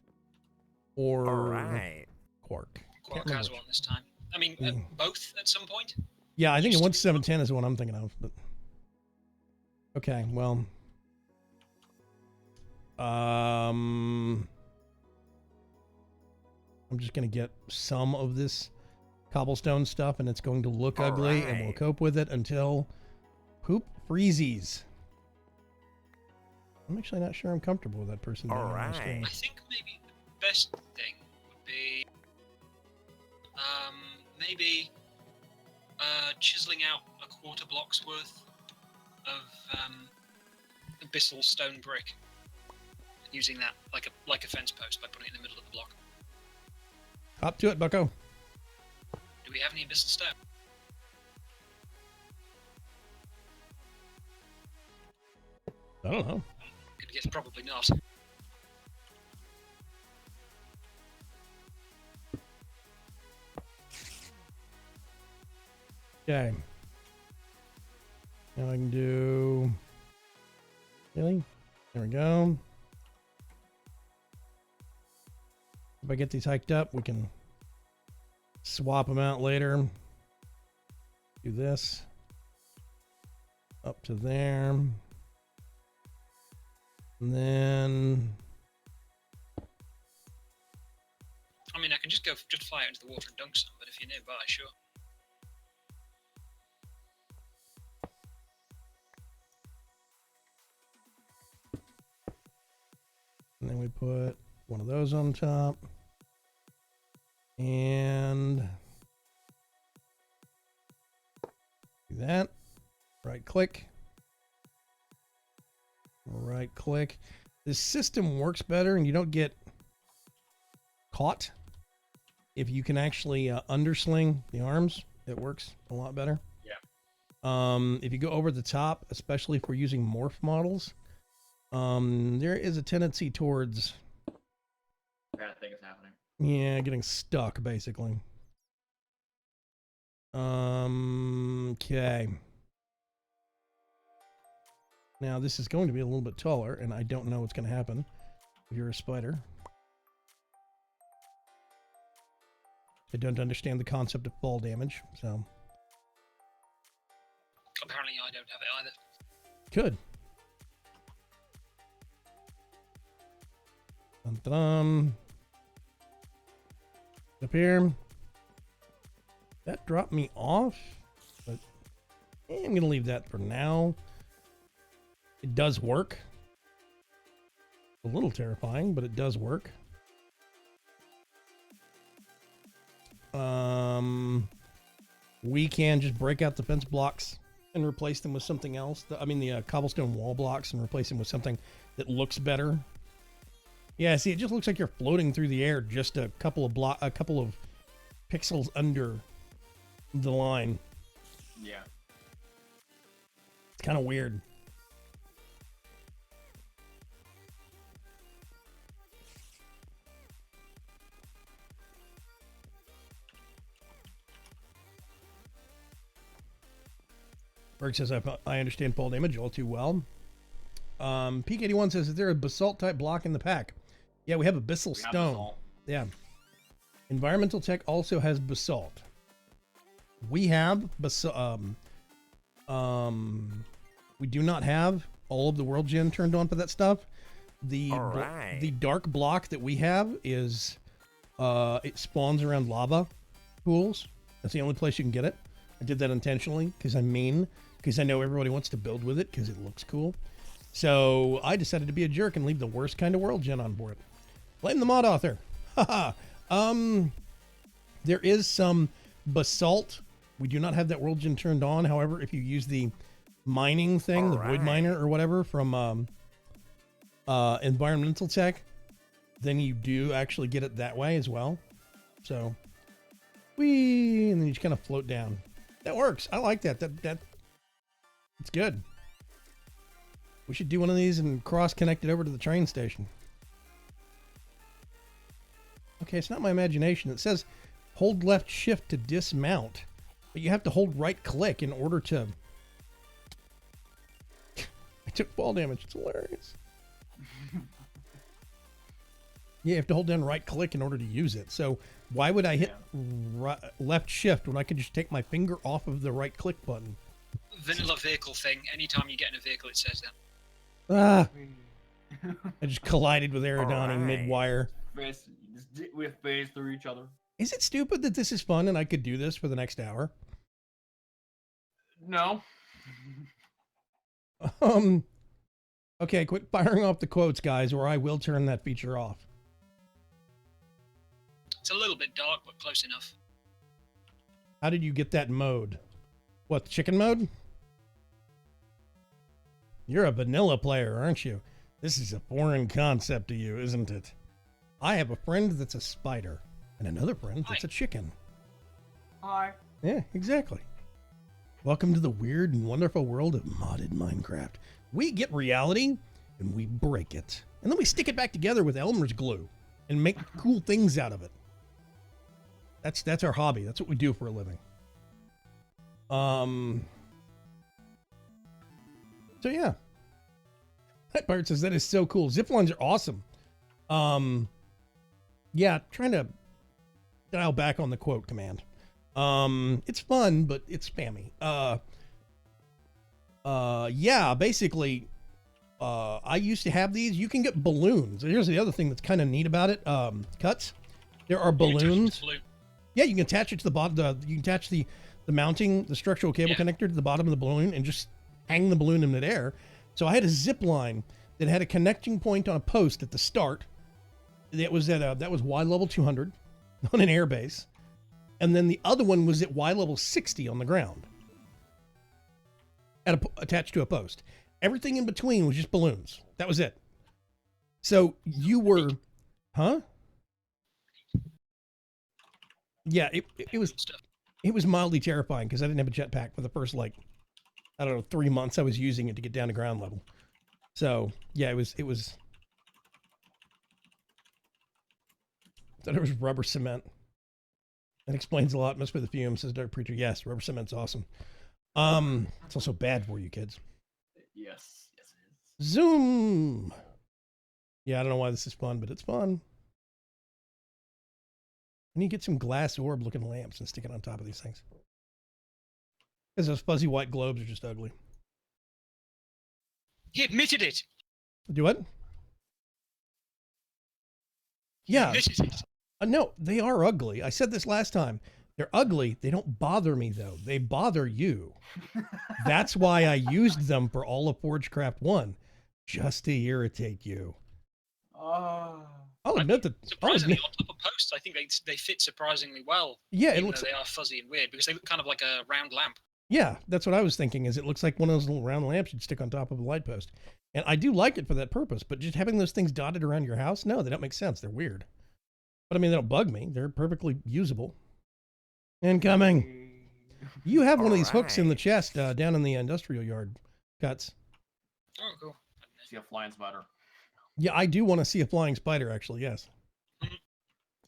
Or All right. Quark. Quark has one this time. I mean, both at some point. Yeah, I think the 1710 is the one I'm thinking of. But okay, well, I'm just gonna get some of this cobblestone stuff, and it's going to look ugly, and we'll right. cope with it until poop freezes. I'm actually not sure I'm comfortable with that person. All down on my right. screen. I think maybe the best thing would be maybe chiseling out a quarter block's worth of abyssal stone brick, using that like a fence post by putting it in the middle of the block. Hop to it, Bucko. Do we have any abyssal stone? I don't know. Good guess, probably not. Okay. Now I can do... Really? There we go. If I get these hiked up, we can swap them out later. Do this. Up to there. And then just fly out into the water and dunk some. But if you're nearby, sure. And then we put one of those on top. And do that. Right click. Right click. This system works better and you don't get caught. If you can actually undersling the arms, it works a lot better. Yeah. If you go over the top, especially if we're using morph models, there is a tendency towards Bad thing is happening. getting stuck basically. Okay. Now this is going to be a little bit taller, and I don't know what's going to happen if you're a spider. I don't understand the concept of fall damage, so Apparently, I don't have it either. good. Dun-dun. Up here. That dropped me off, but I'm going to leave that for now. It does work. A little terrifying, but it does work. We can just break out the fence blocks and replace them with something else. The cobblestone wall blocks, and replace them with something that looks better. Yeah, see, it just looks like you're floating through the air just a couple of pixels under the line. Yeah. It's kind of weird. Berg says, I understand fall damage all too well. Peak 81 says, is there a basalt type block in the pack? Yeah, we have abyssal We have stone. basalt. Yeah. Environmental tech also has basalt. We have we do not have all of the world gen turned on for that stuff. The Alright. the dark block that we have is it spawns around lava pools. That's the only place you can get it. I did that intentionally because I'm mean, because I know everybody wants to build with it because it looks cool. So I decided to be a jerk and leave the worst kind of world gen on board. Blame the mod author. Haha. There is some basalt. We do not have that world gen turned on. However, if you use the mining thing, the void Alright. miner or whatever from environmental tech, then you do actually get it that way as well. So, and then you just kind of float down. That works. I like that. That it's good. We should do one of these and cross-connect it over to the train station. Okay, it's not my imagination. It says hold left shift to dismount, but you have to hold right click in order to... I took fall damage. It's hilarious. Yeah, you have to hold down right click in order to use it. So why would I hit left shift when I could just take my finger off of the right click button? Vanilla vehicle thing. Anytime you get in a vehicle, it says that. Ah, I just collided with Aerodani Alright. mid-wire. We have phase through each other. Is it stupid that this is fun and I could do this for the next hour? No. Okay, quit firing off the quotes, guys, or I will turn that feature off. It's a little bit dark, but close enough. How did you get that mode? What, the chicken mode? You're a vanilla player, aren't you? This is a foreign concept to you, isn't it? I have a friend that's a spider, and another friend that's Hi. a chicken. Hi. Yeah, exactly. Welcome to the weird and wonderful world of modded Minecraft. We get reality, and we break it. And then we stick it back together with Elmer's glue, and make cool things out of it. That's our hobby. That's what we do for a living. So yeah. That part says that is so cool. Zip lines are awesome. Yeah, trying to dial back on the quote command. It's fun, but it's spammy. Yeah, basically, I used to have these. You can get balloons. Here's the other thing that's kind of neat about it. Cuts. There are You can attach it to balloons. the balloon. Yeah, you can attach it to the bottom. You can attach the mounting, the structural cable Yeah. connector to the bottom of the balloon and just hang the balloon in midair. So I had a zip line that had a connecting point on a post at the start. That was that was Y level 200 on an air base, and then the other one was at Y level 60 on the ground, attached to a post. Everything in between was just balloons. That was it. So you were, huh? Yeah, it was Stuff. it was mildly terrifying because I didn't have a jetpack for the first, like, I don't know, 3 months I was using it to get down to ground level. So yeah, it was thought it was rubber cement. That explains a lot. Must be the fumes, says Dark Preacher. Yes, rubber cement's awesome. It's also bad for you kids. Yes, it is. Zoom. Yeah, I don't know why this is fun, but it's fun. I need to get some glass orb looking lamps and stick it on top of these things. Because those fuzzy white globes are just ugly. He admitted it. Do what? He Yeah. admitted it. No, they are ugly. I said this last time. They're ugly. They don't bother me, though. They bother you. That's why I used them for all of Forgecraft 1. Just to irritate you. I'll admit that. Surprisingly, on top of posts, I think they fit surprisingly well. Yeah, it even looks. though they are fuzzy and weird because they look kind of like a round lamp. Yeah, that's what I was thinking. Is it looks like one of those little round lamps you'd stick on top of a light post, and I do like it for that purpose. But just having those things dotted around your house, no, they don't make sense. They're weird. But I mean, they don't bug me. They're perfectly usable. Incoming. You have one of these hooks in the chest down in the industrial yard, Cuts. Oh, cool. See a flying spider. Yeah, I do want to see a flying spider, actually, yes.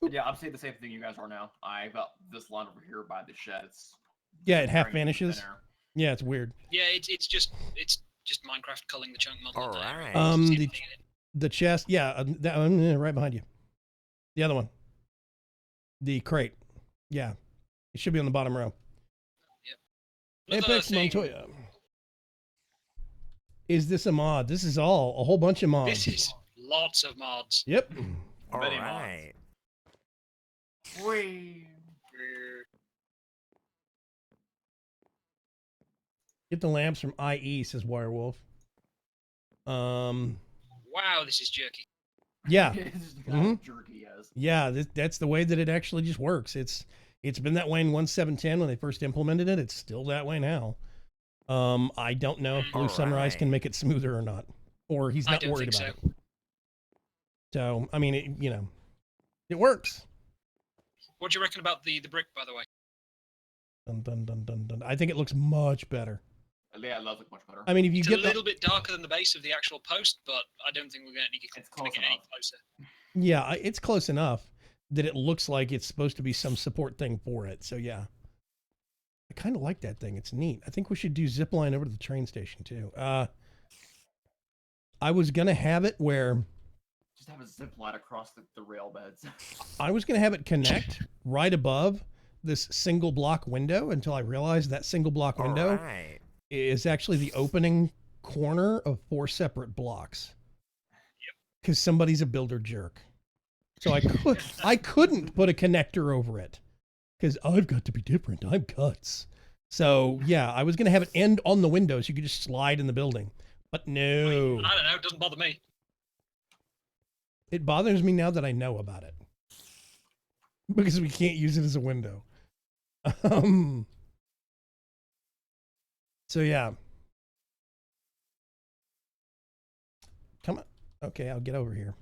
Yeah, I'm saying the same thing you guys are now. I got this line over here by the shed. It's Yeah, it half very vanishes. thin air. Yeah, it's weird. Yeah, it's just Minecraft culling the chunk mod. All not there. right. It's The- anything in it. The chest, yeah, that one right behind you. The other one. The crate. Yeah. It should be on the bottom row. Another Apex thing- Montoya. Is this a mod? This is all a whole bunch of mods. This is lots of mods. Yep. All Many right. Whee! Get the lamps from IE, says Wirewolf. Wow, this is jerky. Yeah. It's just Mhm. jerky as. Yeah, that's the way that it actually just works. It's been that way in 1.7.10 when they first implemented it. It's still that way now. I don't know if Blue All Sunrise can right. make it smoother or not, or he's I not don't worried think about so. it. So I mean, it works. What do you reckon about the brick, by the way? Dun, dun, dun, dun, dun. I think it looks much better. Yeah, it does look much better. I mean, if you It's a get the, little bit darker than the base of the actual post, but I don't think we're going to It's close get any enough. closer. yeah, it's close enough that it looks like it's supposed to be some support thing for it. So yeah, I kind of like that thing. It's neat. I think we should do zipline over to the train station too. I was gonna have it where Just have a zip line across the rail beds. I was gonna have it connect right above this single block window until I realized that single block All window right. is actually the opening corner of 4 separate blocks. Because somebody's a builder jerk. So I couldn't put a connector over it because I've got to be different. I'm Cuts. So yeah, I was gonna have it end on the window so you could just slide in the building, but no. I don't know. It doesn't bother me. It bothers me now that I know about it because we can't use it as a window. So yeah. Come on. Okay, I'll get over here.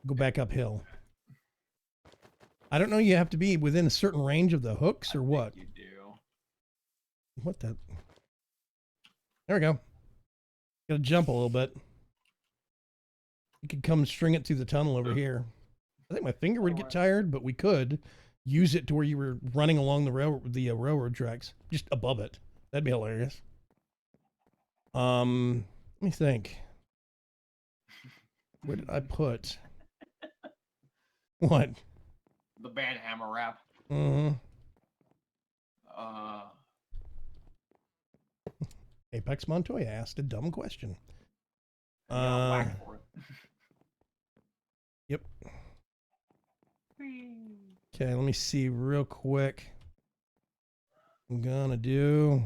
Go back uphill. I don't know. You have to be within a certain range of the hooks or what? You do. What the? There we go. Gotta jump a little bit. You could come string it through the tunnel over here. I think my finger would get tired, but we could use it to where you were running along the railroad tracks, just above it. That'd be hilarious. Let me think. Where did I put? What? The band hammer wrap. Mm-hmm. Uh, Apex Montoya asked a dumb question. yeah, whack for it. Yep. Whee. Okay, let me see real quick. I'm gonna do.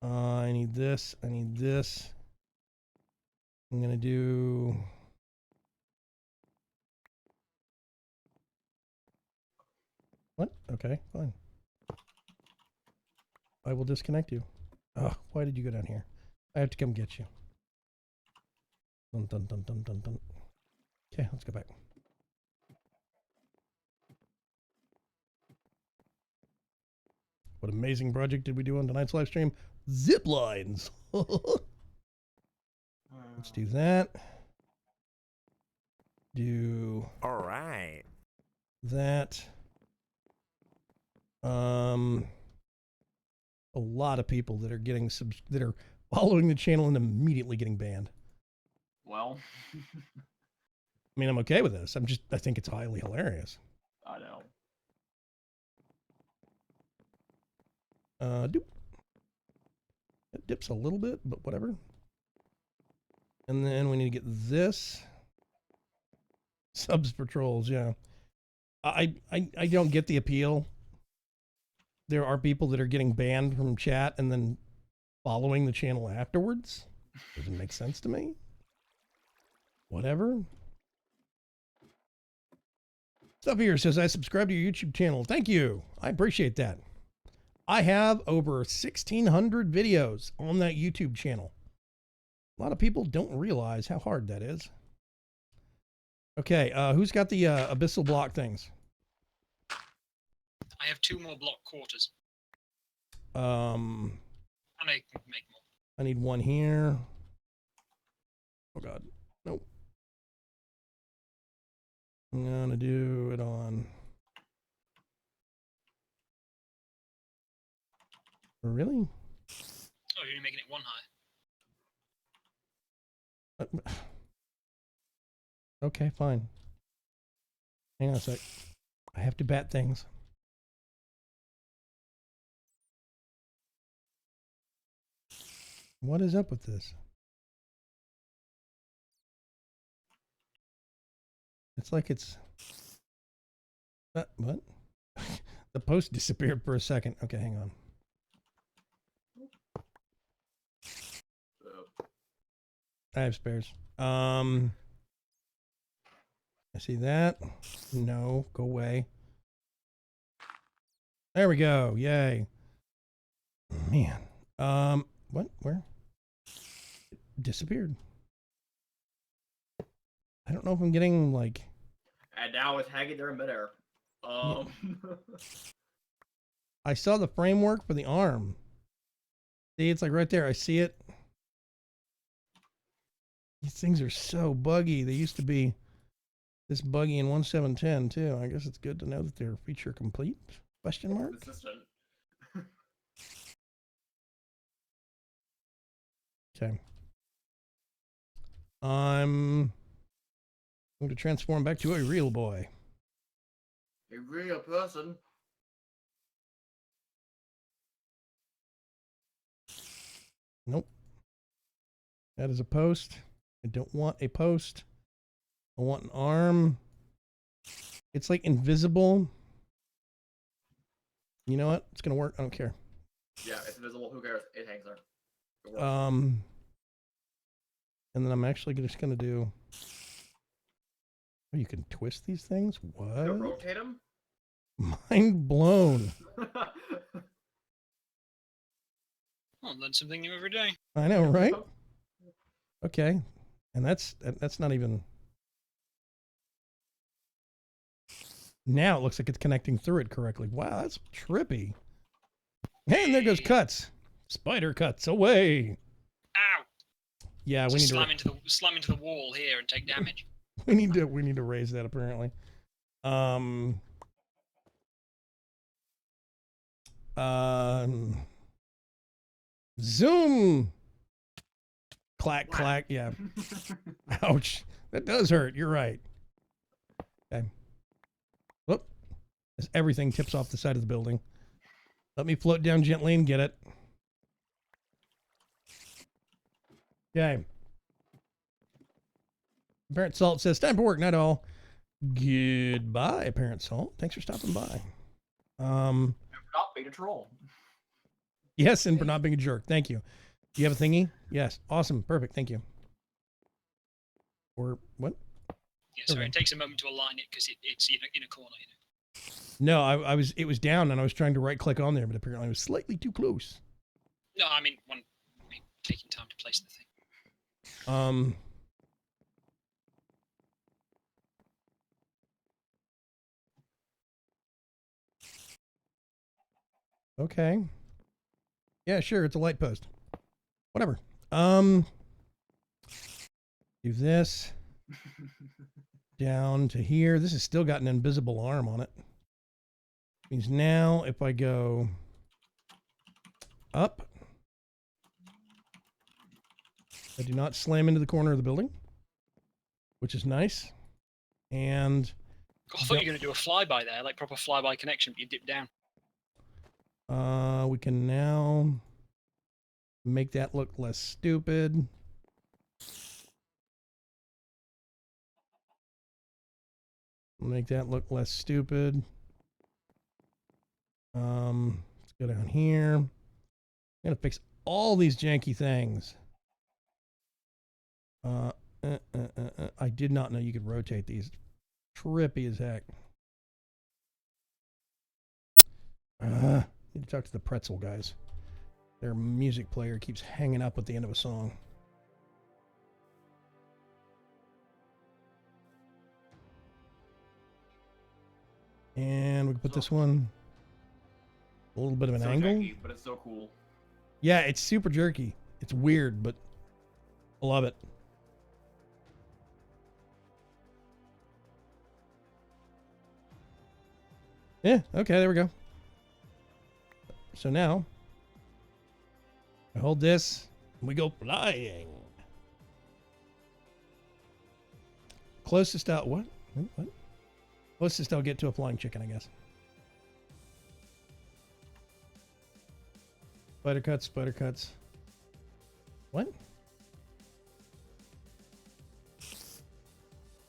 I need this. I need this. I'm gonna do. What? Okay, fine. I will disconnect you. Oh, why did you go down here? I have to come get you. Dun, dun, dun, dun, dun, dun. Okay, let's go back. What amazing project did we do on tonight's live stream? Zip lines. Let's do that. Do All right. that. A lot of people that are getting that are following the channel and immediately getting banned. Well, I mean, I'm okay with this. I think it's highly hilarious. I know. Doop. It dips a little bit, but whatever. And then we need to get this. Subs patrols, yeah. I don't get the appeal. There are people that are getting banned from chat and then following the channel afterwards. Doesn't make sense to me. Whatever. Stuff here says, I subscribe to your YouTube channel. Thank you. I appreciate that. I have over 1,600 videos on that YouTube channel. A lot of people don't realize how hard that is. Okay, who's got the abyssal block things? I have 2 more block quarters, Um, and I can make more. I need one here. Oh God, nope. I'm gonna do it on. Really? Oh, you're making it 1 high. Okay, fine. Hang on a sec. I have to bat things. What is up with this? It's like it's... what? The post disappeared for a second. Okay, hang on. I have spares. I see that. No, go away. There we go. Yay. Man. What? Where? It disappeared. I don't know if I'm getting like. And now it's hanging there in midair. I saw the framework for the arm. See, it's like right there. I see it. These things are so buggy. They used to be this buggy in 1.7.10 too. I guess it's good to know that they're feature complete. Question mark. Assistant. Okay. I'm going to transform back to a real boy. A real person. Nope. That is a post. I don't want a post. I want an arm. It's like invisible. You know what? It's going to work. I don't care. Yeah, it's invisible. Who cares? It hangs there. It works. And then I'm actually just going to do... Oh, you can twist these things? What? Rotate them? Mind blown. I'll learn something new every day. I know, right? Okay. And that's not even... Now it looks like it's connecting through it correctly. Wow, that's trippy. Hey, and there goes Cuts. Spider cuts away. Ow! Yeah, we Just need to slam into the wall here and take damage. we need to raise that apparently. Zoom. Clack clack. Yeah. Ouch. That does hurt. You're right. Okay. Whoop. As everything tips off the side of the building. Let me float down gently and get it. Okay. Barrett Salt says, time for work, not all. Goodbye, Parent Salt. Thanks for stopping by. Not being a troll. Yes, and for not being a jerk. Thank you. Do you have a thingy? Yes. Awesome. Perfect. Thank you. Or what? Yeah, sorry, Okay. it takes a moment to align it because it's in a corner, No, I was. It was down, and I was trying to right click on there, but apparently I was slightly too close. No, I mean taking time to place the thing. Okay. Yeah, sure. It's a light post. Whatever. Do this down to here. This has still got an invisible arm on it. Means now if I go up, I do not slam into the corner of the building, which is nice. And I thought you were going to do a flyby there, like proper flyby connection, but you dip down. we can now make that look less stupid. Make that look less stupid. Let's go down here. I'm gonna fix all these janky things. I did not know you could rotate these. Trippy as heck. Need to talk to the pretzel guys. Their music player keeps hanging up at the end of a song. And we can put this one a little bit of an So angle. janky, but it's so cool. Yeah, it's super jerky. It's weird, but I love it. Yeah, okay, there we go. So now, I hold this, and we go flying. Closest out, what? What? Closest I'll get to a flying chicken, I guess. Spider cuts, spider cuts. What?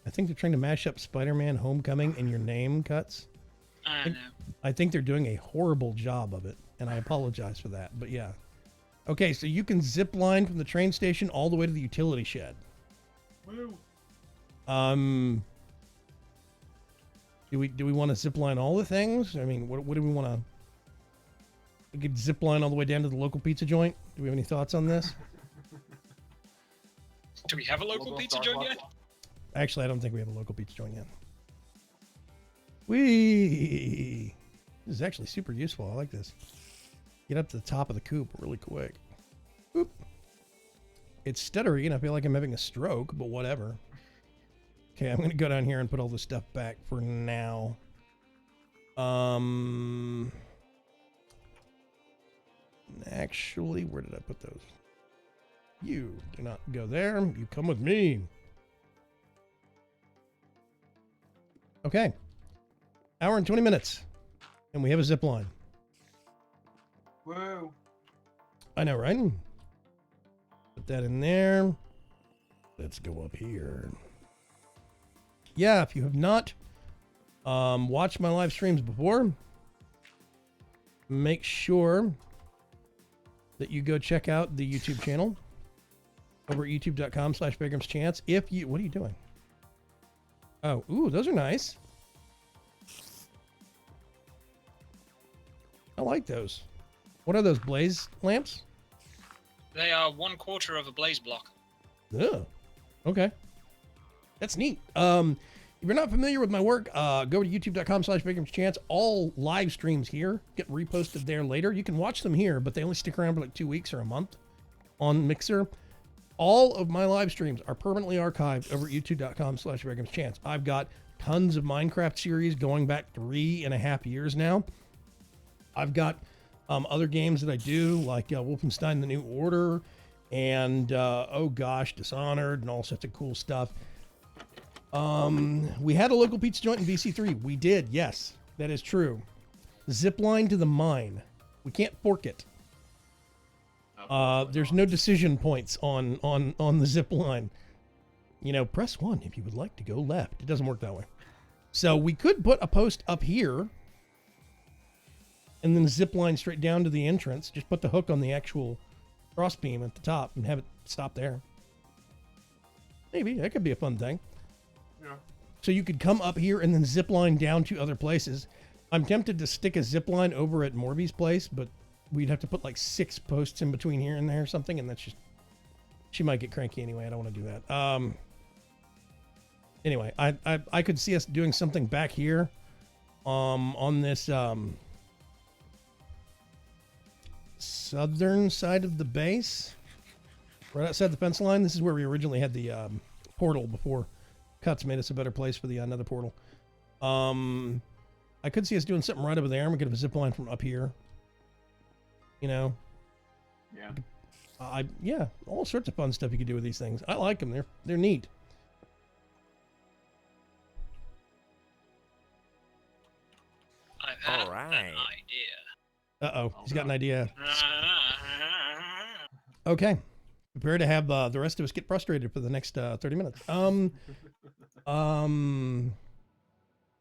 I think they're trying to mash up Spider-Man Homecoming and your name cuts. I know. I think they're doing a horrible job of it, and I apologize for that. But yeah. Okay, so you can zip line from the train station all the way to the utility shed. Woo. Do we want to zip line all the things? I mean, what do we want to? We could zip line all the way down to the local pizza joint. Do we have any thoughts on this? Do we have a local pizza joint yet? Actually, I don't think we have a local pizza joint yet. Whee! This is actually super useful. I like this. Get up to the top of the coop really quick. Boop. It's stuttery, and I feel like I'm having a stroke, but whatever. Okay, I'm going to go down here and put all this stuff back for now. Actually, where did I put those? You do not go there. You come with me. Okay. Hour and 20 minutes. And we have a zip line. Woo. I know, right? Put that in there. Let's go up here. Yeah, if you have not watched my live streams before, make sure that you go check out the YouTube channel over at youtube.com/BigramsChance. If you, what are you doing? Oh, ooh, those are nice. I like those. What are those, blaze lamps? They are 1/4 of a blaze block. Oh, okay. That's neat. If you're not familiar with my work, go to youtube.com/BigramsChance. All live streams here get reposted there later. You can watch them here, but they only stick around for like 2 weeks or a month on Mixer. All of my live streams are permanently archived over at youtube.com/BigramsChance. I've got tons of Minecraft series going back 3.5 years now. I've got other games that I do, like Wolfenstein: The New Order, and oh gosh, Dishonored, and all sorts of cool stuff. We had a local pizza joint in BC3. We did, yes, that is true. Zip line to the mine. We can't fork it. There's no decision points on the zip line. You know, press 1 if you would like to go left. It doesn't work that way. So we could put a post up here and then zip line straight down to the entrance. Just put the hook on the actual cross beam at the top and have it stop there. Maybe that could be a fun thing. Yeah. So you could come up here and then zip line down to other places. I'm tempted to stick a zip line over at Morby's place, but we'd have to put like 6 posts in between here and there or something, and that's just, she might get cranky anyway. I don't want to do that. Anyway, I could see us doing something back here, on this southern side of the base, right outside the fence line. This is where we originally had the portal before Cuts made us a better place for the another portal. I could see us doing something right over there, and we could have a zip line from up here. You know, Yeah. Yeah, all sorts of fun stuff you could do with these things. I like them. They're neat. I've had All right. an idea. Uh-oh, he's got an idea. Ah. Okay. Prepare to have the rest of us get frustrated for the next 30 minutes.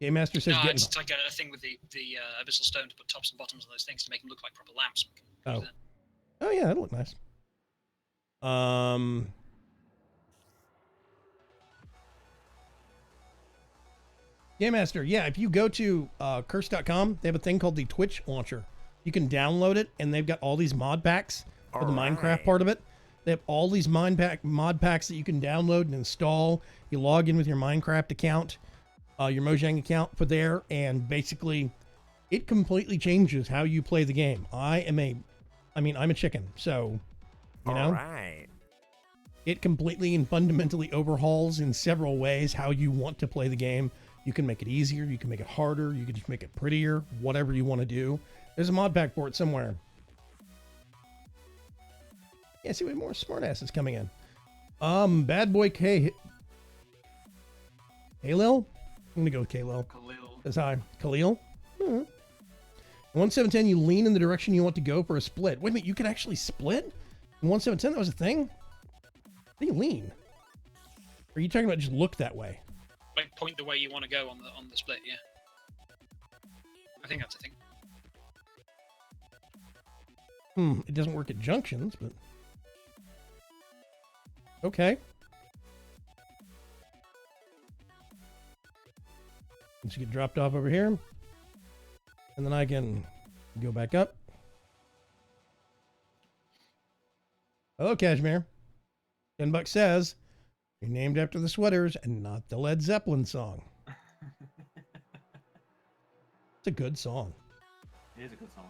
Game Master says No, getting... it's like a thing with the abyssal stone to put tops and bottoms on those things to make them look like proper lamps. Oh. Oh yeah, that'll look nice. Game Master, yeah, if you go to curse.com, they have a thing called the Twitch launcher. You can download it, and they've got all these mod packs for the Minecraft Alright. part of it. They have all these mod packs that you can download and install. You log in with your Minecraft account, your Mojang account for there, and basically it completely changes how you play the game. I'm a chicken, so, you know, Alright. it completely and fundamentally overhauls in several ways how you want to play the game. You can make it easier, you can make it harder, you can just make it prettier, whatever you want to do. There's a mod pack for it somewhere. Yeah, see, we have more smartasses coming in. Bad Boy K. Kalil? I'm gonna go with Kalil. Khalil. Says hi. Khalil? In 1710, you lean in the direction you want to go for a split. Wait a minute, you can actually split? In 1710, that was a thing? How do you lean? Or are you talking about just look that way? Like point the way you want to go on the split, yeah. I think that's a thing. It doesn't work at junctions, but... Okay. Let's get dropped off over here. And then I can go back up. Hello, Cashmere. $10 says, you're named after the sweaters and not the Led Zeppelin song. It's a good song. It is a good song.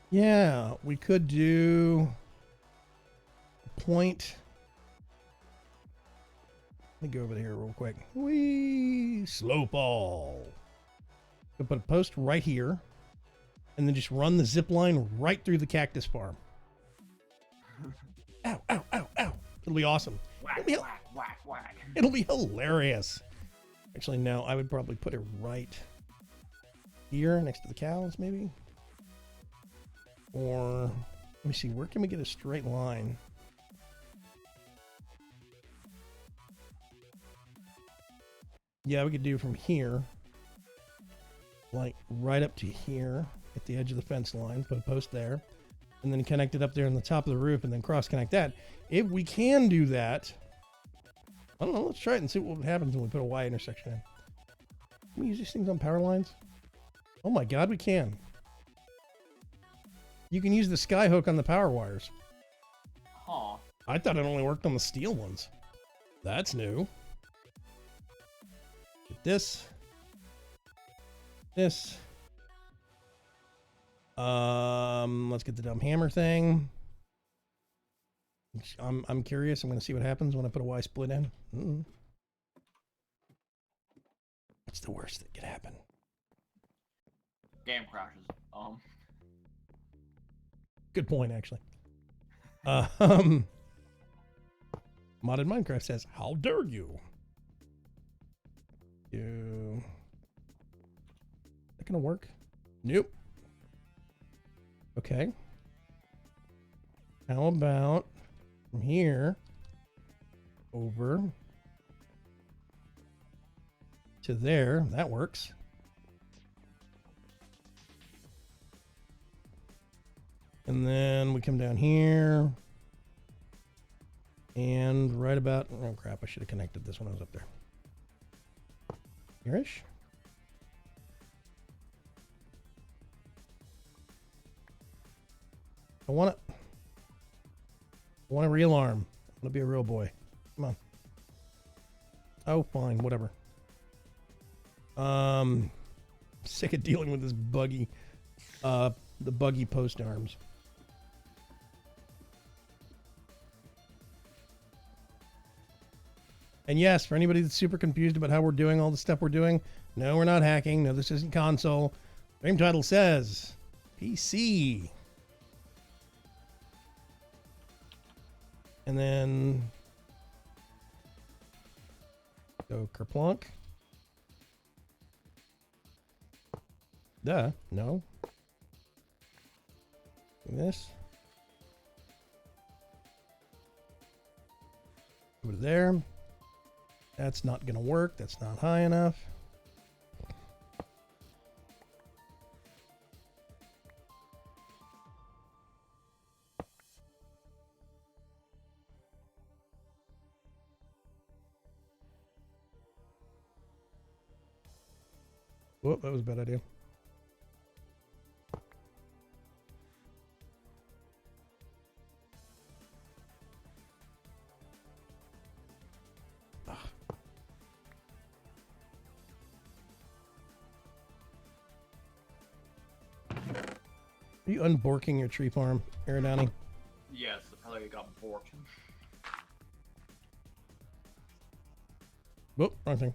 Yeah, we could do a point. Let me go over here real quick. Wee slope all. We'll put a post right here, and then just run the zip line right through the cactus farm. Ow, ow, ow, ow. It'll be awesome. Whack, It'll be, whack, whack, whack. it'll be hilarious. Actually, no, I would probably put it right here next to the cows, maybe. Or, let me see, where can we get a straight line? Yeah, we could do from here, like right up to here at the edge of the fence line, put a post there, and then connect it up there on the top of the roof and then cross connect that. If we can do that, I don't know, let's try it and see what happens when we put a Y intersection in. Can we use these things on power lines? Oh my God, we can. You can use the sky hook on the power wires. Huh. I thought it only worked on the steel ones. That's new. Get this. This. Let's get the dumb hammer thing. I'm curious. I'm going to see what happens when I put a Y split in. What's the worst that could happen? Game crashes. Good point, actually. Modded Minecraft says, "How dare you?" Is that gonna work? Nope. Okay. How about from here over to there? That works. And then we come down here. And right about... Oh, crap. I should have connected this when I was up there. Here-ish. I want a real arm. I want to be a real boy. Come on. Oh, fine. Whatever. Sick of dealing with this buggy... the buggy post arms. And yes, for anybody that's super confused about how we're doing all the stuff we're doing, no, we're not hacking. No, this isn't console. Stream title says PC. And then go kerplunk. Duh, no. Do this. Over there. That's not going to work. That's not high enough. Whoop, that was a bad idea. Are you unborking your tree farm, Aerodowny? Yes, apparently it got borked. Whoop, wrong thing.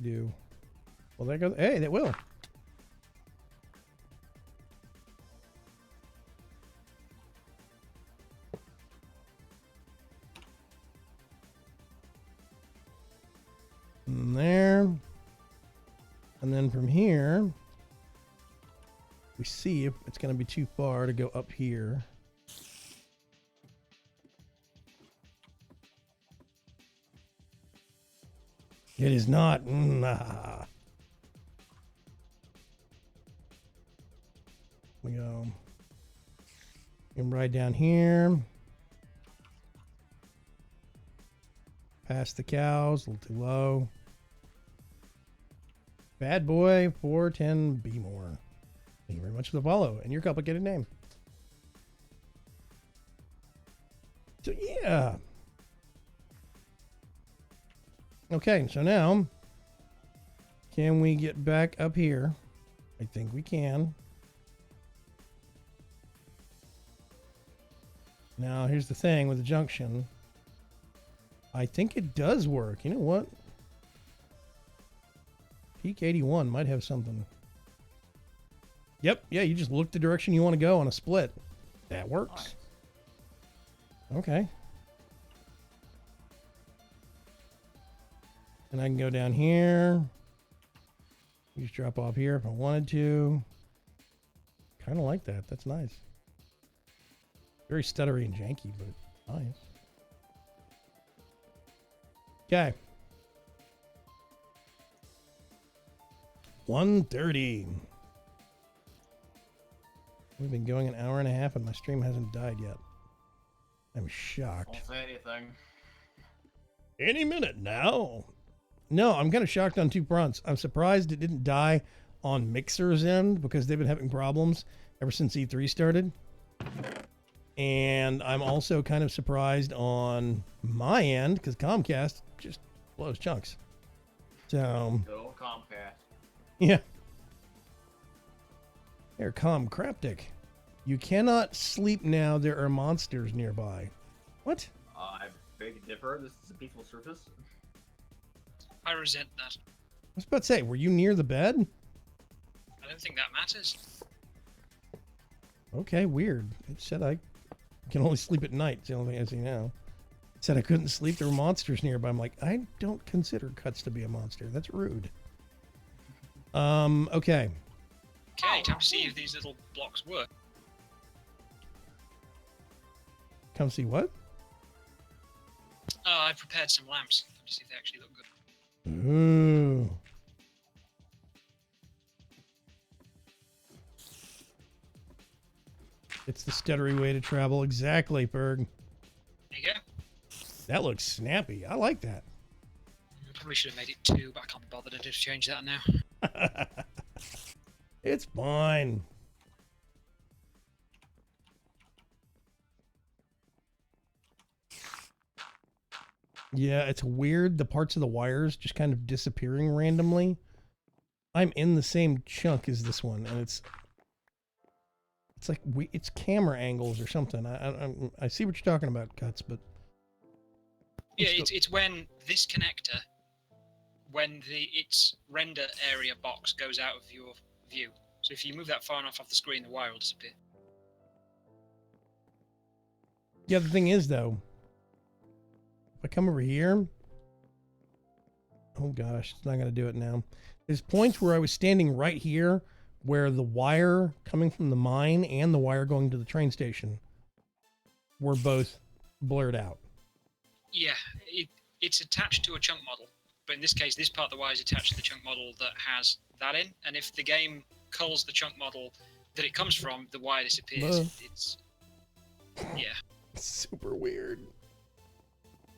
Do. Well, there goes. Hey, that will. And there. And then from here, we see if it's going to be too far to go up here. It is not. Nah. We go. And right down here. Past the cows, a little too low. Bad boy 410 be more. Thank you very much for the follow and your complicated name. So yeah. Okay, so now can we get back up here? I think we can. Now here's the thing with the junction. I think it does work. You know what? Peak 81 might have something. Yep, yeah, you just look the direction you want to go on a split. That works. Nice. Okay. And I can go down here. Just drop off here if I wanted to. Kind of like that. That's nice. Very stuttery and janky, but nice. Okay. 1:30. We've been going an hour and a half and my stream hasn't died yet. I'm shocked. Don't say anything. Any minute now. No, I'm kind of shocked on two fronts. I'm surprised it didn't die on Mixer's end because they've been having problems ever since E3 started. And I'm also kind of surprised on my end because Comcast just blows chunks. So, Good old Comcast. yeah. Here, Craptic. You cannot sleep now. There are monsters nearby. What? I beg to differ. This is a peaceful surface. I resent that. I was about to say, were you near the bed? I don't think that matters. Okay, weird. It said I can only sleep at night. It's the only thing I see now. It said I couldn't sleep. There were monsters nearby. I'm like, I don't consider Cuts to be a monster. That's rude. Okay. Okay, time to see if these little blocks work. Come see what? Oh, I prepared some lamps. Time to see if they actually look good. Ooh. It's the stuttery way to travel. Exactly, Berg. There you go. That looks snappy. I like that. Probably should have made it 2, but I can't be bothered to just change that now. It's fine. Yeah, it's weird. The parts of the wires just kind of disappearing randomly. I'm in the same chunk as this one, and it's like it's camera angles or something. I see what you're talking about, Cuts, but Yeah, it's when this connector, when its render area box goes out of your view. So if you move that far enough off the screen, the wire will disappear. yeah. The thing is, though, if I come over here, oh gosh, it's not gonna do it now. There's points where I was standing right here, where the wire coming from the mine and the wire going to the train station were both blurred out. Yeah, it's attached to a chunk model, but in this case, this part of the wire is attached to the chunk model that has that in, and if the game culls the chunk model that it comes from, the wire disappears. It's yeah. Super weird.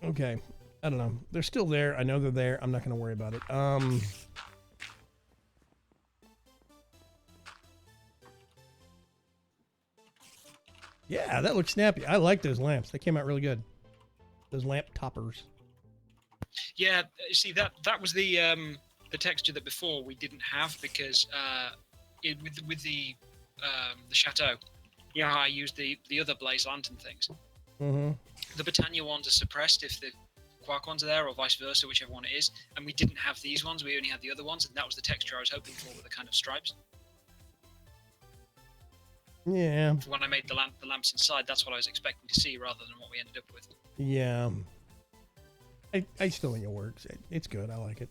Okay, I don't know. They're still there. I know they're there. I'm not going to worry about it. Yeah, that looks snappy. I like those lamps. They came out really good. Those lamp toppers. Yeah, see that was the texture that before we didn't have because with the chateau, you know how I used the other blaze lantern things. Mm-hmm. The Britannia ones are suppressed if the Quark ones are there, or vice versa, whichever one it is. And we didn't have these ones; we only had the other ones, and that was the texture I was hoping for with the kind of stripes. Yeah. When I made the lamps inside, that's what I was expecting to see, rather than what we ended up with. Yeah. I still think it works. It's good. I like it.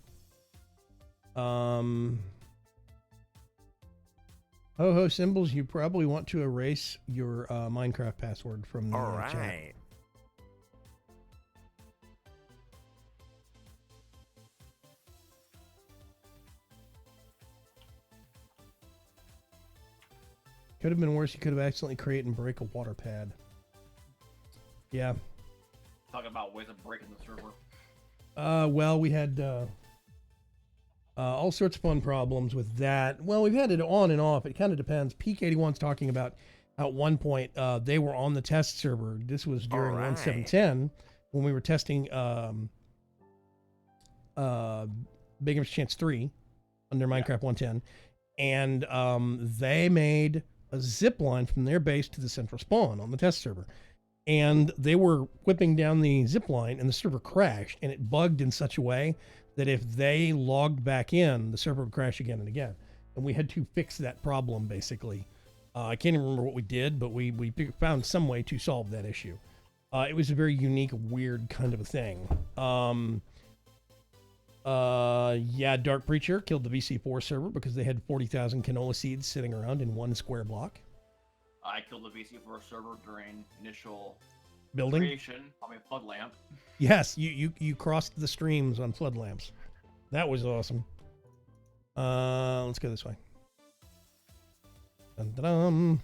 Ho symbols. You probably want to erase your Minecraft password from the All chat. right. Could have been worse. You could have accidentally created and break a water pad. Yeah. Talking about ways of breaking the server. Well, we had all sorts of fun problems with that. Well, we've had it on and off. It kind of depends. Peak 81's talking about at one point they were on the test server. This was during All right. 1.7.10 when we were testing Bigham's Chance 3 under Minecraft 1.10, and they made a zip line from their base to the central spawn on the test server. And they were whipping down the zip line, and the server crashed, and it bugged in such a way that if they logged back in, the server would crash again and again. And we had to fix that problem, basically. I can't even remember what we did, but we found some way to solve that issue. It was a very unique, weird kind of a thing. Yeah, Dark Preacher killed the VC4 server because they had 40,000 canola seeds sitting around in one square block. I killed the VC4 server during initial Building? creation on my flood lamp. Yes, you crossed the streams on flood lamps. That was awesome. Let's go this way. Dun-dun-dun.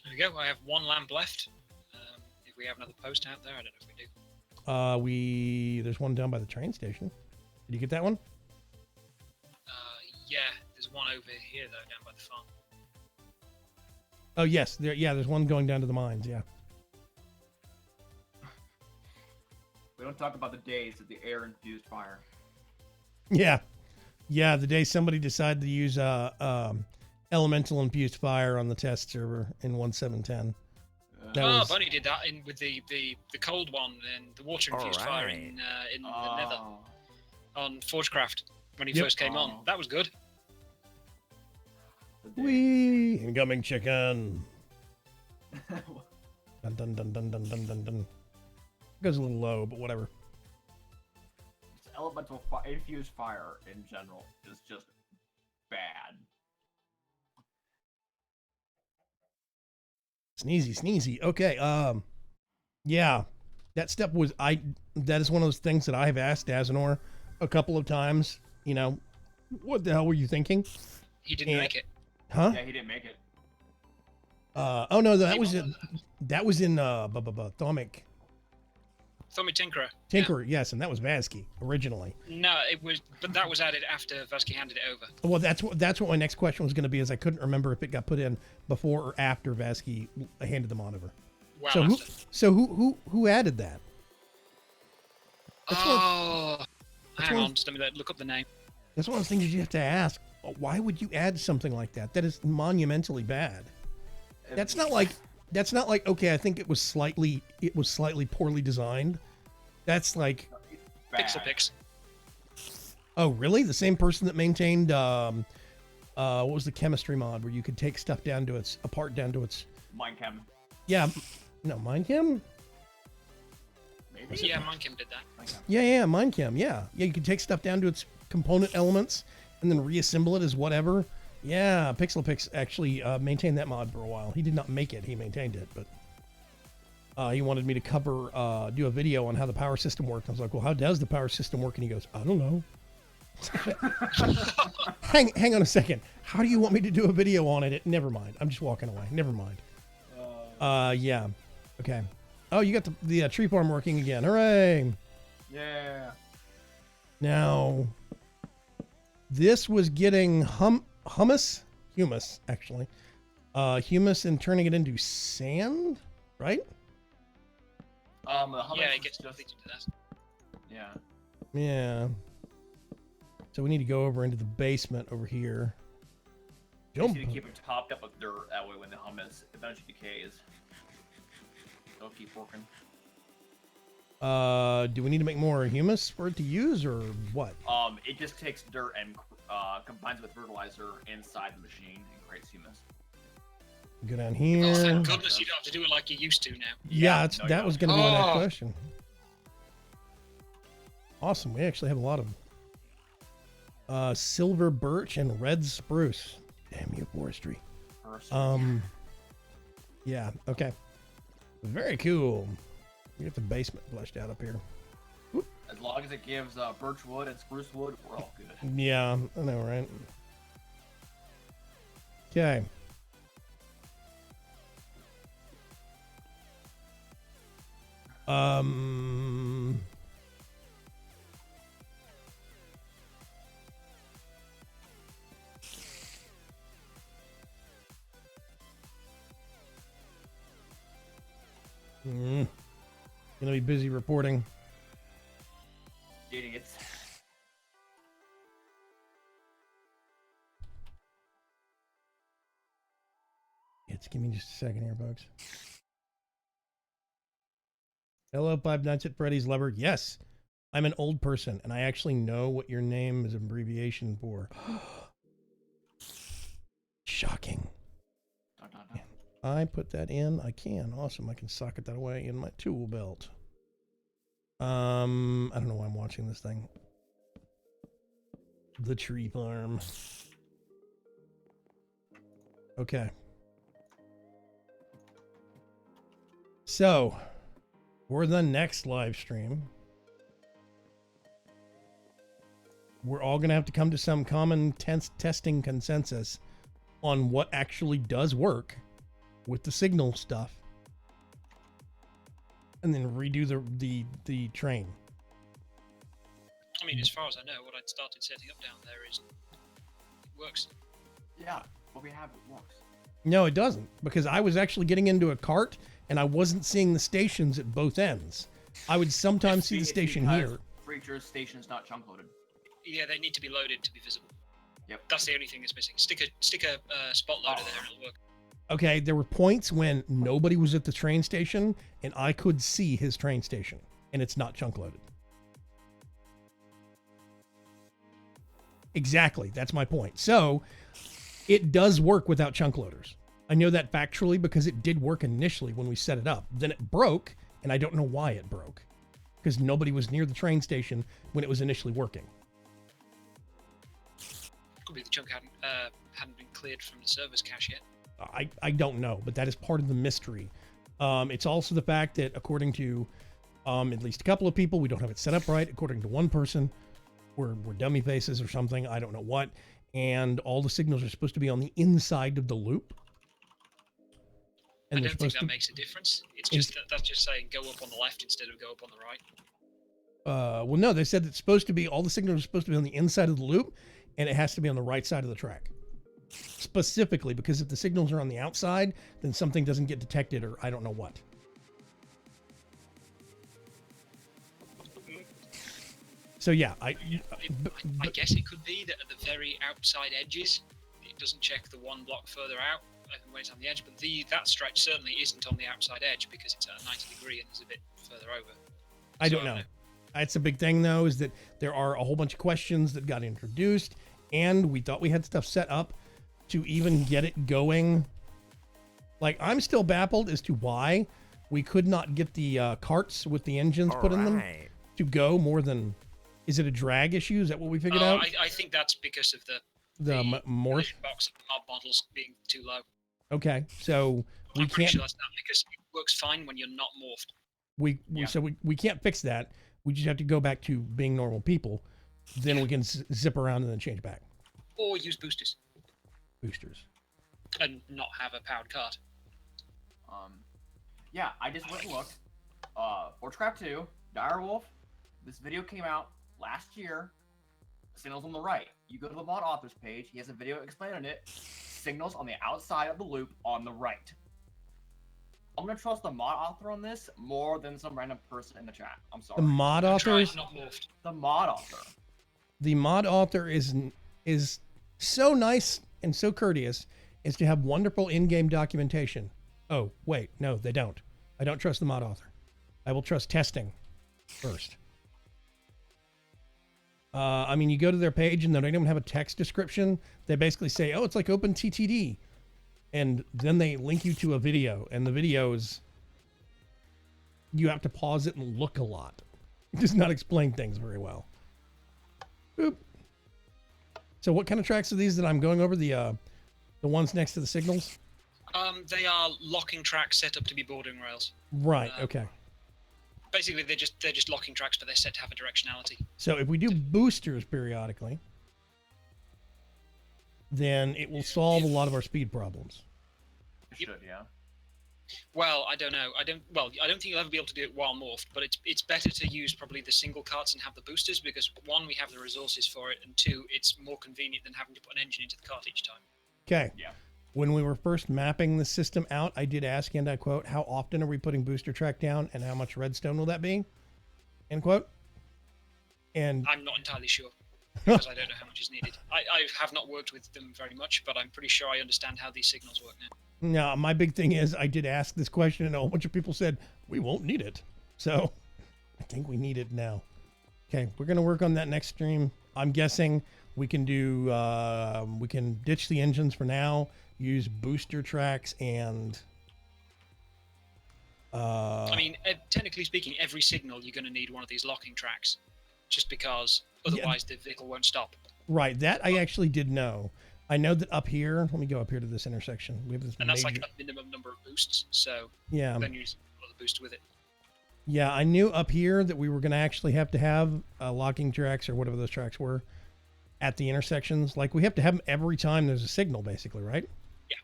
There we go. I have one lamp left. If we have another post out there, I don't know if we do. There's one down by the train station. Did you get that one? Yeah, there's one over here though, down by the farm. Oh yes, there's one going down to the mines. Yeah. We don't talk about the days of the air-infused fire. Yeah, the day somebody decided to use elemental infused fire on the test server in 1.7.10. Bunny did that with the cold one and the water infused fire in the Nether on Forgecraft when he first came on. That was good. Wee! Incoming chicken. Dun dun dun dun dun dun dun dun. Goes a little low, but whatever. Elemental infused fire in general is just Sneezy. Okay. Yeah, that step was that is one of those things that I have asked Asinor a couple of times. You know, what the hell were you thinking? He didn't make it. Huh? Yeah, he didn't make it. Oh no, that was in Thaumic Tommy Tinkerer. Tinker, yes, and that was Vasky originally. No, it was, but that was added after Vasky handed it over. Well, that's what my next question was going to be, is I couldn't remember if it got put in before or after Vasky handed them on over. Wow. So who added that? That's hang on, just let me look up the name. That's one of those things you have to ask. Why would you add something like that? That is monumentally bad. That's not like okay, I think it was slightly poorly designed. That's like Pixel Pix. Oh, really? The same person that maintained what was the chemistry mod where you could take stuff apart down to its Mindchem. Yeah, no, Mindchem? Maybe. Yeah, Mindchem did that. Yeah, Mindchem. Yeah, you could take stuff down to its component elements and then reassemble it as whatever. Yeah, Pixelpix actually maintained that mod for a while. He did not make it; he maintained it, but he wanted me to do a video on how the power system worked. I was like, "Well, how does the power system work?" And he goes, "I don't know." hang on a second. How do you want me to do a video on it? Never mind. I'm just walking away. Never mind. Yeah. Okay. Oh, you got the tree farm working again. Hooray! Yeah. Now, this was getting humus actually. Humus and turning it into sand, right? The hummus Yeah, it gets just, completed to that. yeah. Yeah. So we need to go over into the basement over here. You Jump. need to keep it topped up with dirt. That way, when the hummus eventually decays, they'll keep working. Do we need to make more humus for it to use, or what? It just takes dirt and combines with fertilizer inside the machine and creates humus. Go down Oh, here. thank goodness you don't have to do it like you used to now. Yeah, No, that you was don't. going to be my next Oh. question. Awesome. We actually have a lot of silver birch and red spruce. Damn you, forestry. Yeah. Okay. Very cool. We got the basement fleshed out up here. As long as it gives birch wood and spruce wood, we're all good. Yeah, I know, right? Okay. Gonna be busy reporting. Idiots. Give me just a second here, folks. Hello, Five Nights at Freddy's lover. Yes, I'm an old person, and I actually know what your name is an abbreviation for. Shocking. Dun, dun, dun. I put that in. I can. Awesome. I can socket that away in my tool belt. I don't know why I'm watching this thing. The tree farm. Okay. So, for the next live stream, we're all going to have to come to some common testing consensus on what actually does work with the signal stuff, and then redo the train. I mean, as far as I know, what I'd started setting up down there is it works. Yeah, what we have works. No, it doesn't, because I was actually getting into a cart and I wasn't seeing the stations at both ends. I would sometimes see the station here. Preacher's station's not chunk loaded. Yeah, they need to be loaded to be visible. Yep. That's the only thing that's missing. Stick a spot loader there and it'll work. Okay, there were points when nobody was at the train station and I could see his train station, and it's not chunk loaded. Exactly, that's my point. So, it does work without chunk loaders. I know that factually because it did work initially when we set it up. Then it broke, and I don't know why it broke. Because nobody was near the train station when it was initially working. Could be the chunk hadn't been cleared from the server's cache yet. I don't know, but that is part of the mystery. It's also the fact that according to at least a couple of people, we don't have it set up right. According to one person, we're dummy faces or something. I don't know what. And all the signals are supposed to be on the inside of the loop. And I they're don't think supposed that makes a difference. It's just that's just saying go up on the left instead of go up on the right. well, no, they said it's supposed to be, all the signals are supposed to be on the inside of the loop, and it has to be on the right side of the track. Specifically, because if the signals are on the outside, then something doesn't get detected, or I don't know what. So yeah, I guess it could be that at the very outside edges, it doesn't check the one block further out when it's on the edge, but that stretch certainly isn't on the outside edge because it's at a 90 degree and is a bit further over. I don't know. That's a big thing, though, is that there are a whole bunch of questions that got introduced, and we thought we had stuff set up to even get it going. Like, I'm still baffled as to why we could not get the carts with the engines put in them to go more than... Is it a drag issue? Is that what we figured out? I think that's because of the morph box of mob models being too low. Okay, so we I'm pretty can't... sure that's not, because it works fine when you're not morphed. So we can't fix that. We just have to go back to being normal people. Then we can zip around and then change back. Or use boosters. Boosters. And not have a powered cart. Yeah, I just went and looked. Forgecraft 2, Direwolf. This video came out last year. Signals on the right. You go to the mod authors page. He has a video explaining it. Signals on the outside of the loop on the right. I'm gonna trust the mod author on this more than some random person in the chat. I'm sorry. The mod author is not morphed. The mod author. The mod author is so nice and so courteous as to have wonderful in-game documentation. Oh, wait, no, they don't. I don't trust the mod author. I will trust testing first. I mean, you go to their page and they don't even have a text description. They basically say, oh, it's like OpenTTD. And then they link you to a video, and the video is, you have to pause it and look a lot. It does not explain things very well. Boop. So what kind of tracks are these that I'm going over? The ones next to the signals? They are locking tracks set up to be bordering rails. Right, okay. Basically, they're just locking tracks, but they're set to have a directionality. So if we do boosters periodically, then it will solve a lot of our speed problems. It should, yeah. Well, I don't know. I don't think you'll ever be able to do it while morphed, but it's better to use probably the single carts and have the boosters, because one, we have the resources for it, and two, it's more convenient than having to put an engine into the cart each time. Okay. Yeah. When we were first mapping the system out, I did ask, and I quote, how often are we putting booster track down, and how much redstone will that be? End quote. And I'm not entirely sure, because I don't know how much is needed. I have not worked with them very much, but I'm pretty sure I understand how these signals work now. now, my big thing is I did ask this question, and a whole bunch of people said, we won't need it. So I think we need it now. Okay, we're going to work on that next stream. I'm guessing we can do, we can ditch the engines for now, use booster tracks, and... I mean, technically speaking, every signal you're going to need one of these locking tracks, just because otherwise the vehicle won't stop. Right, that I actually did know. I know that up here, let me go up here to this intersection. We have this and that's like a minimum number of boosts, so yeah. Then you use another boost with it. Yeah, I knew up here that we were going to actually have locking tracks, or whatever those tracks were, at the intersections. Like, we have to have them every time there's a signal, basically, right? Yeah.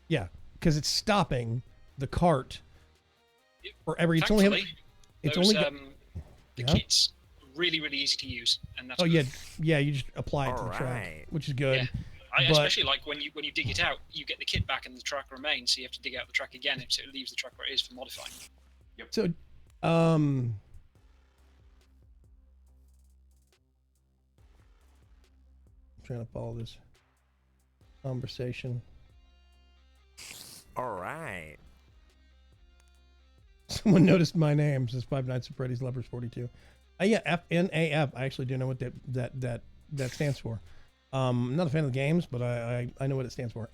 Yeah, because it's stopping the cart for every... The kit's really, really easy to use, and that's good. Yeah, you just apply it to the track, which is good. Yeah. Especially like when you dig it out, you get the kit back and the track remains, so you have to dig out the track again, so it leaves the track where it is for modifying. Yep. So, I'm trying to follow this conversation. All right. Someone noticed my name. Says Five Nights at Freddy's Lovers 42. Yeah, FNAF. I actually do know what that stands for. I'm not a fan of the games, but I know what it stands for.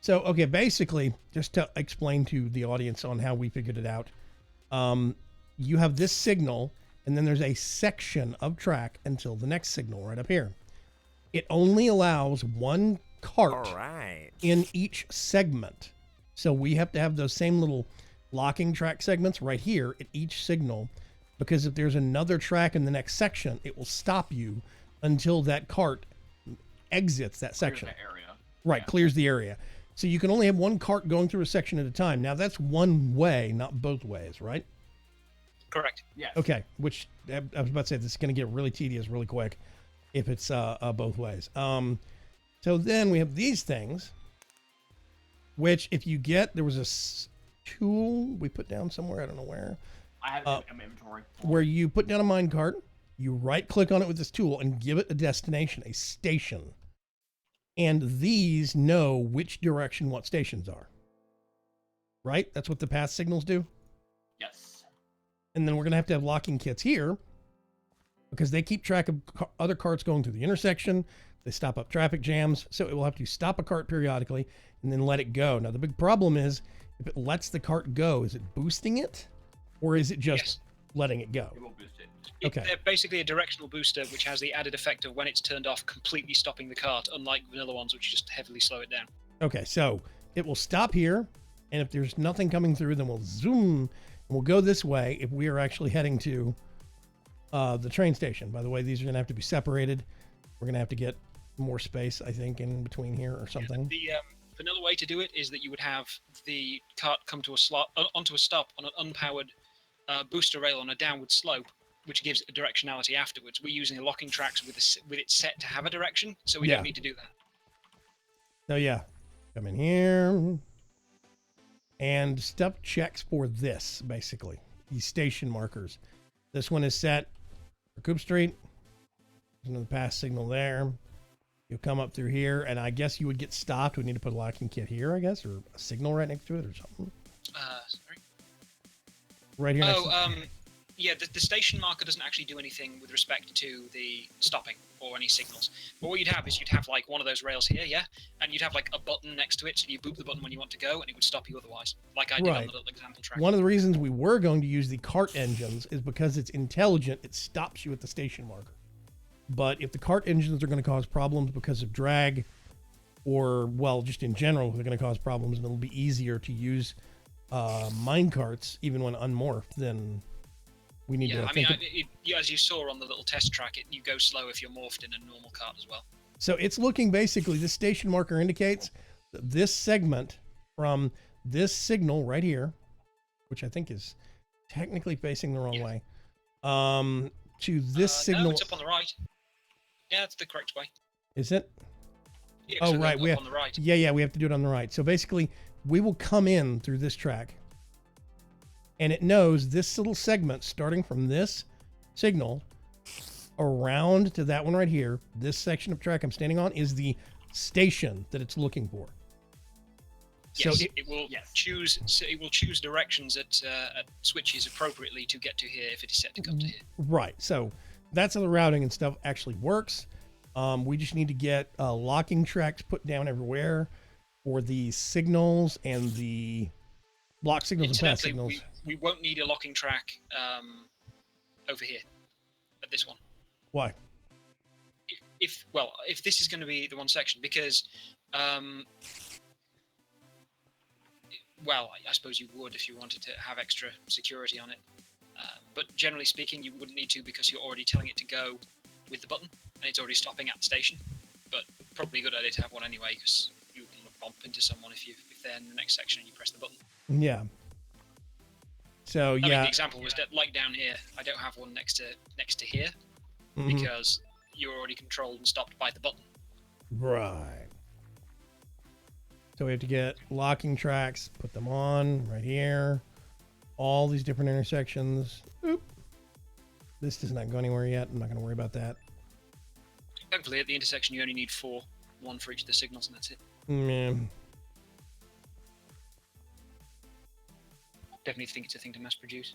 So okay, basically, just to explain to the audience on how we figured it out. You have this signal, and then there's a section of track until the next signal right up here. It only allows one cart All right. in each segment. So we have to have those same little locking track segments right here at each signal, because if there's another track in the next section, it will stop you until that cart exits that section. Clears that area. Right, Yeah. clears the area. So you can only have one cart going through a section at a time. Now that's one way, not both ways, right? Correct. Yes. Okay, which I was about to say, this is going to get really tedious really quick if it's both ways. So then we have these things, which if you get, there was a tool we put down somewhere, I don't know where, I have it in my inventory. where you put down a mine cart, you right click on it with this tool and give it a destination, a station. And these know which direction what stations are. Right? That's what the path signals do. Yes. And then we're going to have locking kits here because they keep track of other carts going through the intersection. They stop up traffic jams. So it will have to stop a cart periodically and then let it go. Now, the big problem is if it lets the cart go, is it boosting it or is it just Yes. letting it go? It will boost it. Okay. They're basically a directional booster, which has the added effect of when it's turned off, completely stopping the cart, unlike vanilla ones, which just heavily slow it down. Okay, so it will stop here. And if there's nothing coming through, then we'll zoom and we'll go this way if we are actually heading to the train station. By the way, these are going to have to be separated. We're going to have to get more space, I think, in between here or something. The vanilla way to do it is that you would have the cart come to a onto a stop on an unpowered booster rail on a downward slope, which gives a directionality afterwards. We're using the locking tracks with it set to have a direction, so we Yeah. don't need to do that. So yeah, come in here. And stuff checks for this, basically. These station markers. This one is set for Coop Street. There's another pass signal there. You'll come up through here, and I guess you would get stopped. We need to put a locking kit here, I guess, or a signal right next to it or something. Sorry. Right here. Yeah, the station marker doesn't actually do anything with respect to the stopping or any signals. But what you'd have is you'd have like one of those rails here, yeah, and you'd have like a button next to it, so you boop the button when you want to go, and it would stop you otherwise, like I did on Right. the little example track. One of the reasons we were going to use the cart engines is because it's intelligent. It stops you at the station marker. But if the cart engines are going to cause problems because of drag or, well, just in general, they're going to cause problems, and it'll be easier to use mine carts, even when unmorphed, then we need Yeah, to I mean, think. as you saw on the little test track, you go slow if you're morphed in a normal cart as well. So it's looking basically, this station marker indicates that this segment from this signal right here, which I think is technically facing the wrong way, to this signal. No, it's up on the right. Yeah, that's the correct way. Is it? Yeah, Oh, so right. up on the right. Yeah, we have to do it on the right. So basically, we will come in through this track, and it knows this little segment starting from this signal around to that one right here. This section of track I'm standing on is the station that it's looking for. Yes, So it will yes. choose. So it will choose directions at switches appropriately to get to here if it is set to come to here. Right. So that's how the routing and stuff actually works. We just need to get locking tracks put down everywhere for the signals and the block signals and pass Incidentally, signals. we won't need a locking track over here at this one. Why? If this is going to be the one section, because I suppose you would if you wanted to have extra security on it. But generally speaking, you wouldn't need to because you're already telling it to go with the button, and it's already stopping at the station. But probably a good idea to have one anyway, because you can bump into someone if they're in the next section and you press the button. Yeah. So I mean, yeah. the example was that, like down here, I don't have one next to here Mhm. because you're already controlled and stopped by the button. Right. So we have to get locking tracks, put them on right here. All these different intersections. Oop. This does not go anywhere yet. I'm not going to worry about that. Thankfully, at the intersection, you only need 4, one for each of the signals, and that's it. Mm, Definitely think it's a thing to mass produce.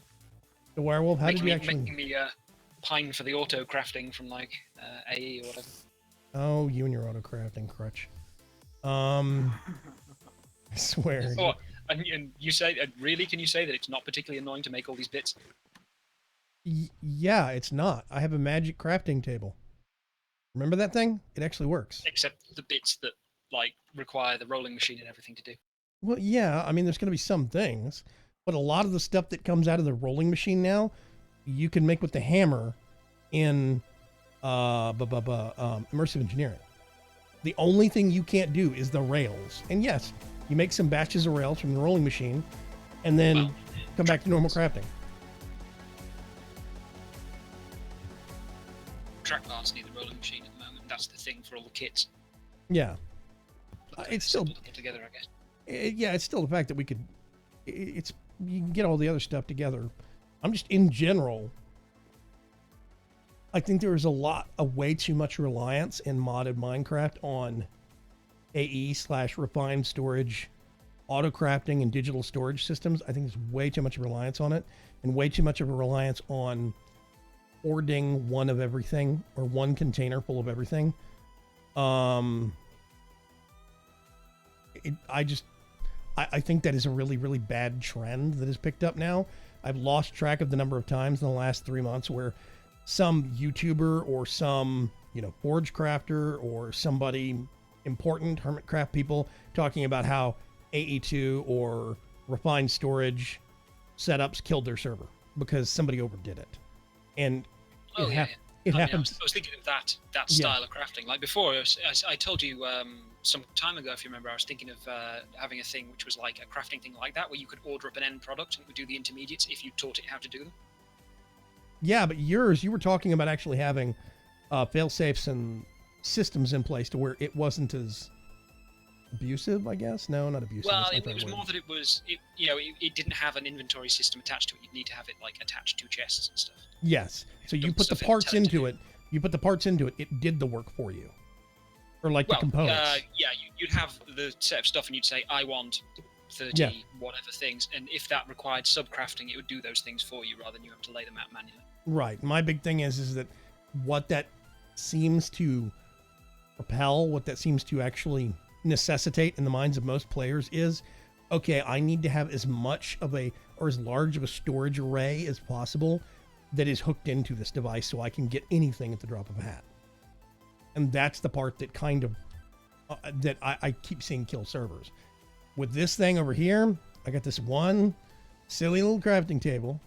the werewolf, how did you actually... Making me pine for the auto crafting from like AE or whatever. Oh, you and your auto crafting crutch. I swear. Oh, and you say, really? Can you say that it's not particularly annoying to make all these bits? Yeah, it's not. I have a magic crafting table. Remember that thing? It actually works. Except the bits that like require the rolling machine and everything to do. Well, yeah, I mean, there's going to be some things, but a lot of the stuff that comes out of the rolling machine now, you can make with the hammer in immersive engineering. The only thing you can't do is the rails. And yes, you make some batches of rails from the rolling machine, and then Well, come back to normal crafting. Track parts need the rolling machine at the moment. That's the thing for all the kits. Yeah, it's still Simple to put together, I guess. yeah, it's still the fact that we could. It's you can get all the other stuff together. I'm just in general. I think there is way too much reliance in modded Minecraft on AE/refined storage, auto crafting, and digital storage systems. I think there's way too much reliance on it, and way too much of a reliance on hoarding one of everything or one container full of everything. I think that is a really, really bad trend that has picked up now. I've lost track of the number of times in the last 3 months where some YouTuber or some, forge crafter or somebody important, hermitcraft people, talking about how AE2 or refined storage setups killed their server because somebody overdid it. And it happens. I was thinking of that style of crafting. Like before, I told you some time ago, if you remember, I was thinking of having a thing which was like a crafting thing like that, where you could order up an end product and it would do the intermediates if you taught it how to do them. Yeah, but you were talking about actually having fail-safes and systems in place to where it wasn't as abusive, I guess. No, not abusive. Well, it was more that it didn't have an inventory system attached to it. You'd need to have it like attached to chests and stuff. Yes. So you put the parts into it. You put the parts into it. It did the work for you. Or like the components. You'd have the set of stuff and you'd say, I want 30 whatever things. And if that required subcrafting, it would do those things for you rather than you have to lay them out manually. Right. My big thing is that what that seems to propel, what that seems to actually necessitate in the minds of most players is, okay, I need to have as much of as large of a storage array as possible that is hooked into this device so I can get anything at the drop of a hat. And that's the part that kind of, that I keep seeing kill servers. With this thing over here, I got this one silly little crafting table.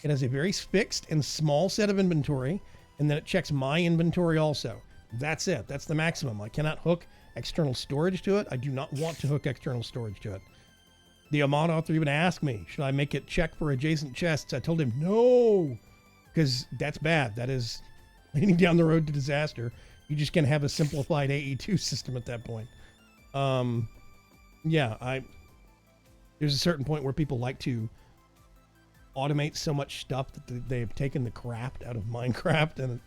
It has a very fixed and small set of inventory, and then it checks my inventory also. That's it. That's the maximum. I cannot hook external storage to it. I do not want to hook external storage to it. The mod author even asked me, should I make it check for adjacent chests? I told him no, because that's bad. That is leading down the road to disaster. You just can have a simplified AE2 system at that point. There's a certain point where people like to automate so much stuff that they've taken the craft out of Minecraft, and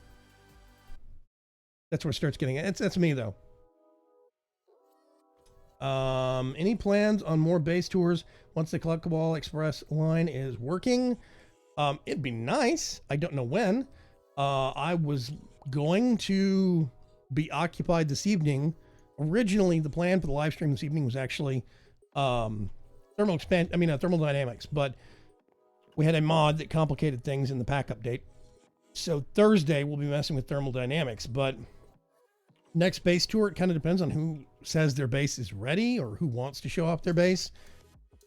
that's where it starts getting. That's me though. Any plans on more base tours once the Collectible Express line is working? It'd be nice. I don't know when. I was going to be occupied this evening. Originally, the plan for the live stream this evening was actually thermodynamics, but we had a mod that complicated things in the pack update. So Thursday we'll be messing with thermodynamics, but next base tour, it kind of depends on who says their base is ready or who wants to show off their base.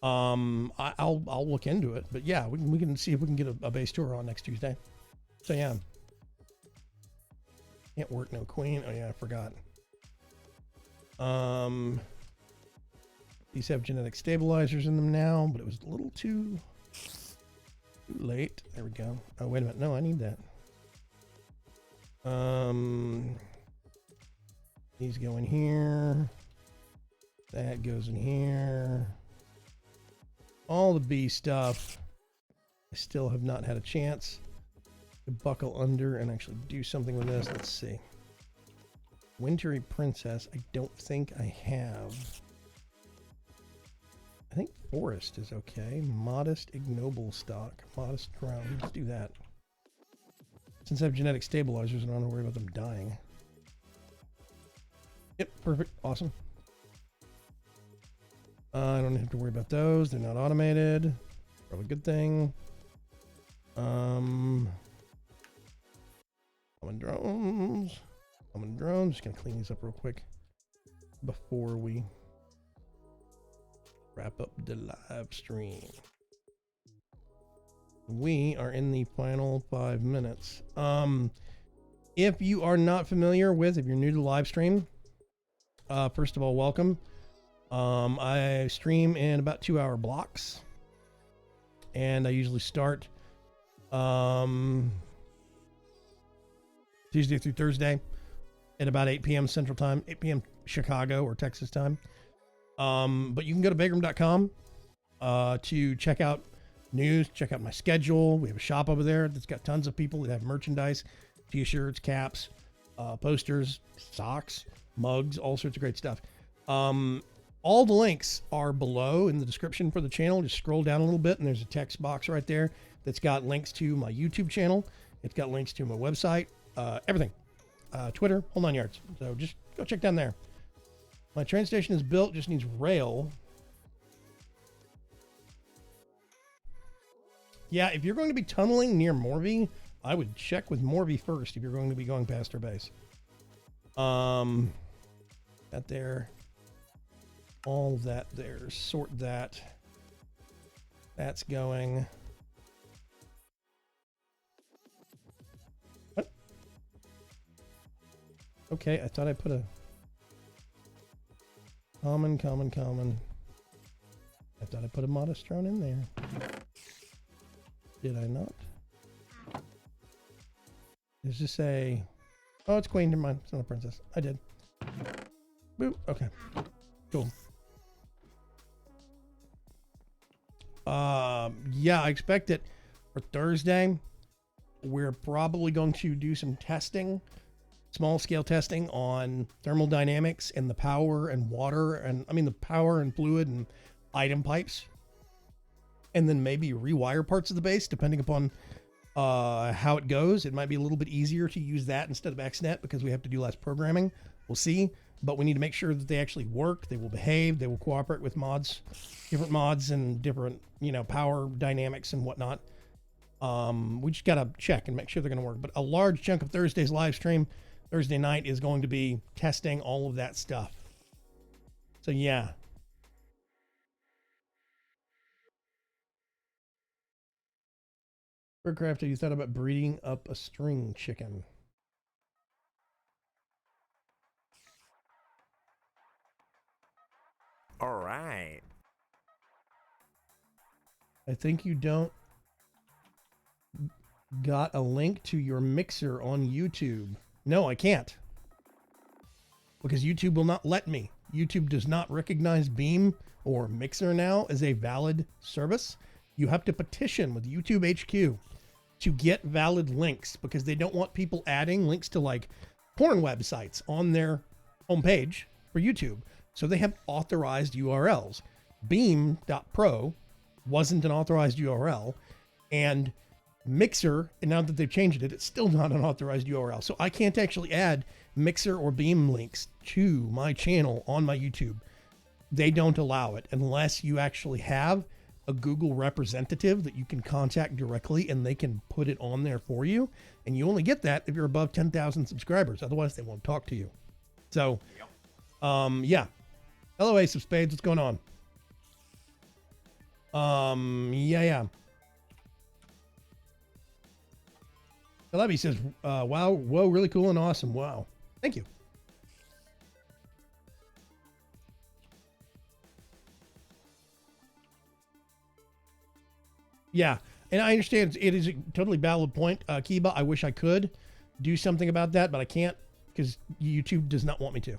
I'll look into it, but yeah, we can see if we can get a base tour on next Tuesday. So yeah. Can't work no queen. Oh yeah, I forgot. These have genetic stabilizers in them now, but it was a little too late. There we go. Oh, wait a minute. No, I need that. These go in here. That goes in here. All the B stuff. I still have not had a chance to buckle under and actually do something with this. Let's see. Wintry Princess, I don't think I have. I think Forest is okay. Modest Ignoble Stock. Modest Crown. Let's do that. Since I have genetic stabilizers, I don't have to worry about them dying. Yep, perfect. Awesome. I don't have to worry about those. They're not automated. Probably a good thing. Common drones. Common drones. Just gonna clean these up real quick. before we wrap up the live stream. We are in the final 5 minutes. If you are not familiar with, if you're new to the live stream, first of all, welcome. I stream in about 2-hour blocks, and I usually start Tuesday through Thursday at about 8 p.m. Central Time, 8 p.m. Chicago or Texas time. But you can go to vagram.com to check out news, check out my schedule. We have a shop over there that's got tons of people that have merchandise, t-shirts, caps, posters, socks, mugs, all sorts of great stuff. All the links are below in the description for the channel. Just scroll down a little bit and there's a text box right there that's got links to my YouTube channel. It's got links to my website, everything. Twitter, whole 9 yards. So just go check down there. My train station is built, just needs rail. Yeah, if you're going to be tunneling near Morby, I would check with Morby first if you're going to be going past our base. That there. All of that there. Sort that. That's going. What? Okay, I thought I put a common. I thought I put a modest drone in there. Did I not? Does this say... Oh, it's queen. Never mind. It's not a princess. I did. Boop. Okay. Cool. Yeah, I expect it for Thursday. We're probably going to do some testing, small scale testing on thermal dynamics and the power and water and the power and fluid and item pipes. And then maybe rewire parts of the base depending upon how it goes. It might be a little bit easier to use that instead of XNet because we have to do less programming. We'll see. But we need to make sure that they actually work. They will behave. They will cooperate with mods, different mods and different, power dynamics and whatnot. We just got to check and make sure they're going to work. But a large chunk of Thursday's live stream, Thursday night, is going to be testing all of that stuff. So, yeah. Birdcraft, have you thought about breeding up a string chicken? All right. I think you don't got a link to your mixer on YouTube. No, I can't. Because YouTube will not let me. YouTube does not recognize Beam or Mixer now as a valid service. You have to petition with YouTube HQ to get valid links because they don't want people adding links to like porn websites on their homepage for YouTube. So they have authorized URLs. Beam.pro wasn't an authorized URL, and Mixer, and now that they've changed it, it's still not an authorized URL. So I can't actually add Mixer or Beam links to my channel on my YouTube. They don't allow it unless you actually have a Google representative that you can contact directly and they can put it on there for you. And you only get that if you're above 10,000 subscribers. Otherwise, they won't talk to you. So, yeah. Hello, Ace of Spades. What's going on? Yeah. Galebi says, wow, whoa, really cool and awesome. Wow. Thank you. Yeah, and I understand it is a totally valid point, Kiba. I wish I could do something about that, but I can't because YouTube does not want me to.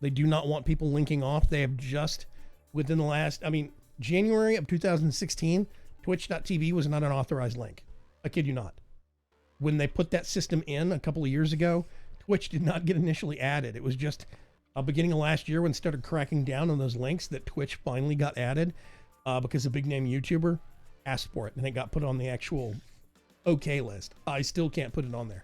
They do not want people linking off. They have just within the last, January of 2016, twitch.tv was not an authorized link. I kid you not. When they put that system in a couple of years ago, Twitch did not get initially added. It was just beginning of last year when it started cracking down on those links that Twitch finally got added because a big name YouTuber asked for it and it got put on the actual okay list. I still can't put it on there.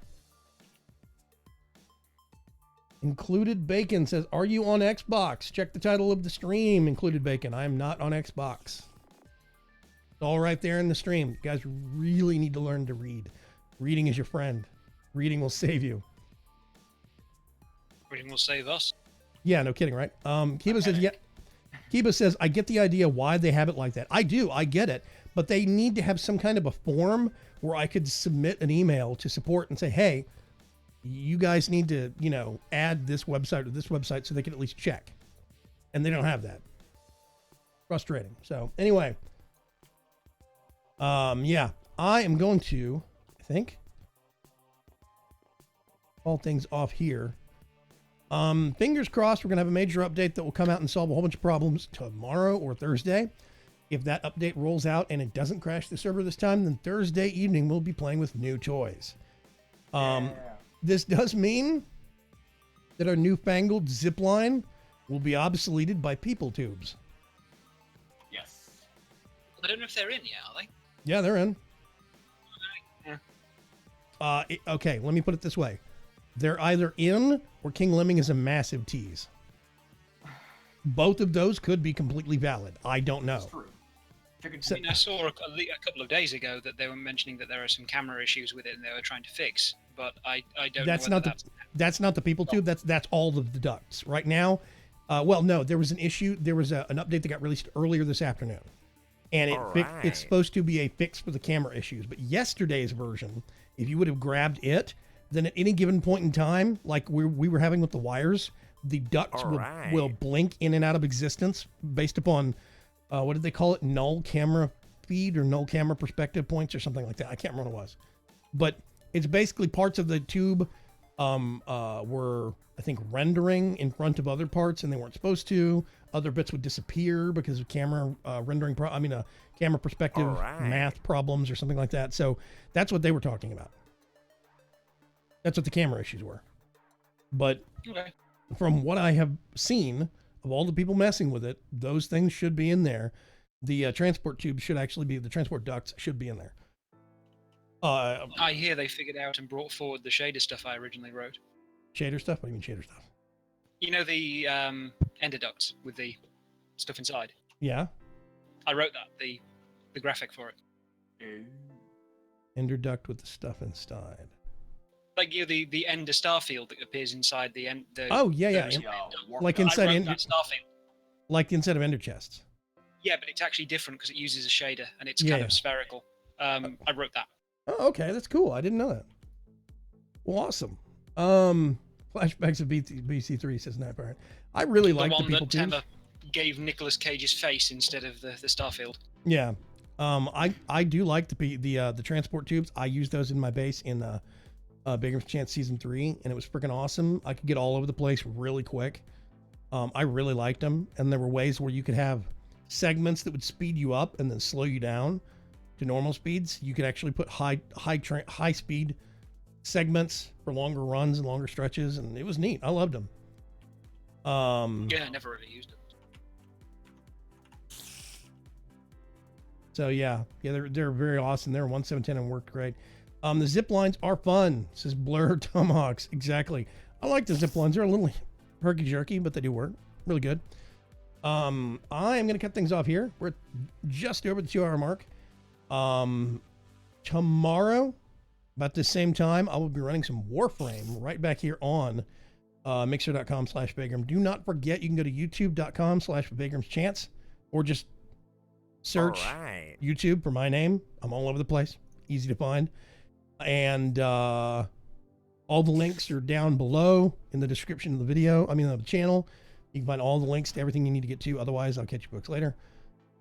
Included Bacon says, are you on Xbox? Check the title of the stream, Included Bacon. I am not on Xbox. It's all right there in the stream. You guys really need to learn to read. Reading is your friend. Reading will save you. Reading will save us. Yeah, no kidding, right? Kiba says, yeah. Kiba says, I get the idea why they have it like that. I do, I get it. But they need to have some kind of a form where I could submit an email to support and say, hey, you guys need to, you know, add this website or this website so they can at least check. And they don't have that. Frustrating. So anyway, yeah, I am going to, I think, all things off here. Fingers crossed, we're going to have a major update that will come out and solve a whole bunch of problems tomorrow or Thursday. If that update rolls out and it doesn't crash the server this time, then Thursday evening we'll be playing with new toys. This does mean that our newfangled zip line will be obsoleted by people tubes. Yes. I don't know if they're in yet, are they? Yeah, they're in. Yeah. Okay, let me put it this way. They're either in or King Lemming is a massive tease. Both of those could be completely valid. I don't know. It's true. I mean, I saw a couple of days ago that they were mentioning that there are some camera issues with it and they were trying to fix, but I don't know whether that's not the people tube. That's all of the ducts right now. Well, no, there was an issue. There was an update that got released earlier this afternoon, and it's supposed to be a fix for the camera issues. But yesterday's version, if you would have grabbed it, then at any given point in time, like we were having with the wires, the ducts will blink in and out of existence based upon what did they call it? Null camera feed or null camera perspective points or something like that. I can't remember what it was, but it's basically parts of the tube were, I think, rendering in front of other parts and they weren't supposed to. Other bits would disappear because of camera camera perspective math problems or something like that. So that's what they were talking about. That's what the camera issues were. But from what I have seen of all the people messing with it, those things should be in there. The transport tubes should actually be, the transport ducts should be in there. I hear they figured out and brought forward the shader stuff I originally wrote. Shader stuff? What do you mean shader stuff? You know the ender ducts with the stuff inside? Yeah. I wrote that, the graphic for it. Ender duct with the stuff inside. Like the ender starfield that appears inside the end. Like inside ender starfield. Like inside of ender chests. Yeah, but it's actually different because it uses a shader and it's kind of spherical. I wrote that. Oh, okay, that's cool. I didn't know that. Well, awesome. Flashbacks of BC3 says Night Pirate. I really like the people tubes. The one that Temma gave Nicolas Cage's face instead of the starfield. Yeah. I do like the transport tubes. I use those in my base in Bigger's Chance Season 3, and it was freaking awesome. I could get all over the place really quick. I really liked them, and there were ways where you could have segments that would speed you up and then slow you down to normal speeds. You could actually put high speed segments for longer runs and longer stretches, and it was neat. I loved them. Yeah, I never really used them. So yeah, they're very awesome. They're 1710 and worked great. The zip lines are fun, says Blur Tomahawks. Exactly. I like the zip lines. They're a little herky-jerky, but they do work. Really good. I am going to cut things off here. We're just over the 2-hour mark. Tomorrow, about the same time, I will be running some Warframe right back here on mixer.com/Vagram. Do not forget, you can go to youtube.com/VagramsChance or just search YouTube for my name. I'm all over the place. Easy to find. And all the links are down below in the description of the video. I mean, of the channel. You can find all the links to everything you need to get to. Otherwise, I'll catch you folks later.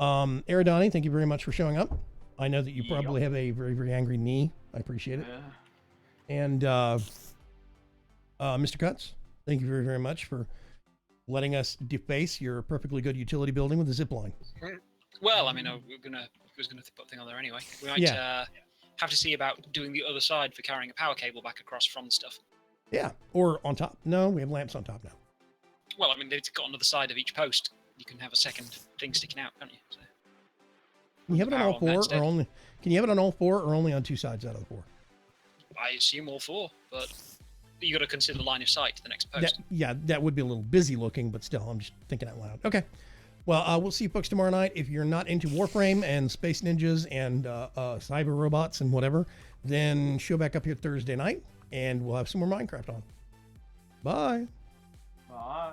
Aridani, thank you very much for showing up. I know that you probably have a very, very angry knee. I appreciate it. And Mr. Cuts, thank you very, very much for letting us deface your perfectly good utility building with a zip line. Well, I mean, I was gonna put a thing on there anyway. We might have to see about doing the other side for carrying a power cable back across from the stuff. Yeah, or on top. No, we have lamps on top now. Well, I mean, it's got on the side of each post. You can have a second thing sticking out, can't you? So, can you have it on all four, or only? Can you have it on all four, or only on two sides out of the four? I assume all four, but you got to consider line of sight to the next post. That would be a little busy looking, but still, I'm just thinking out loud. Okay. Well, we'll see you folks tomorrow night. If you're not into Warframe and Space Ninjas and cyber robots and whatever, then show back up here Thursday night, and we'll have some more Minecraft on. Bye. Bye.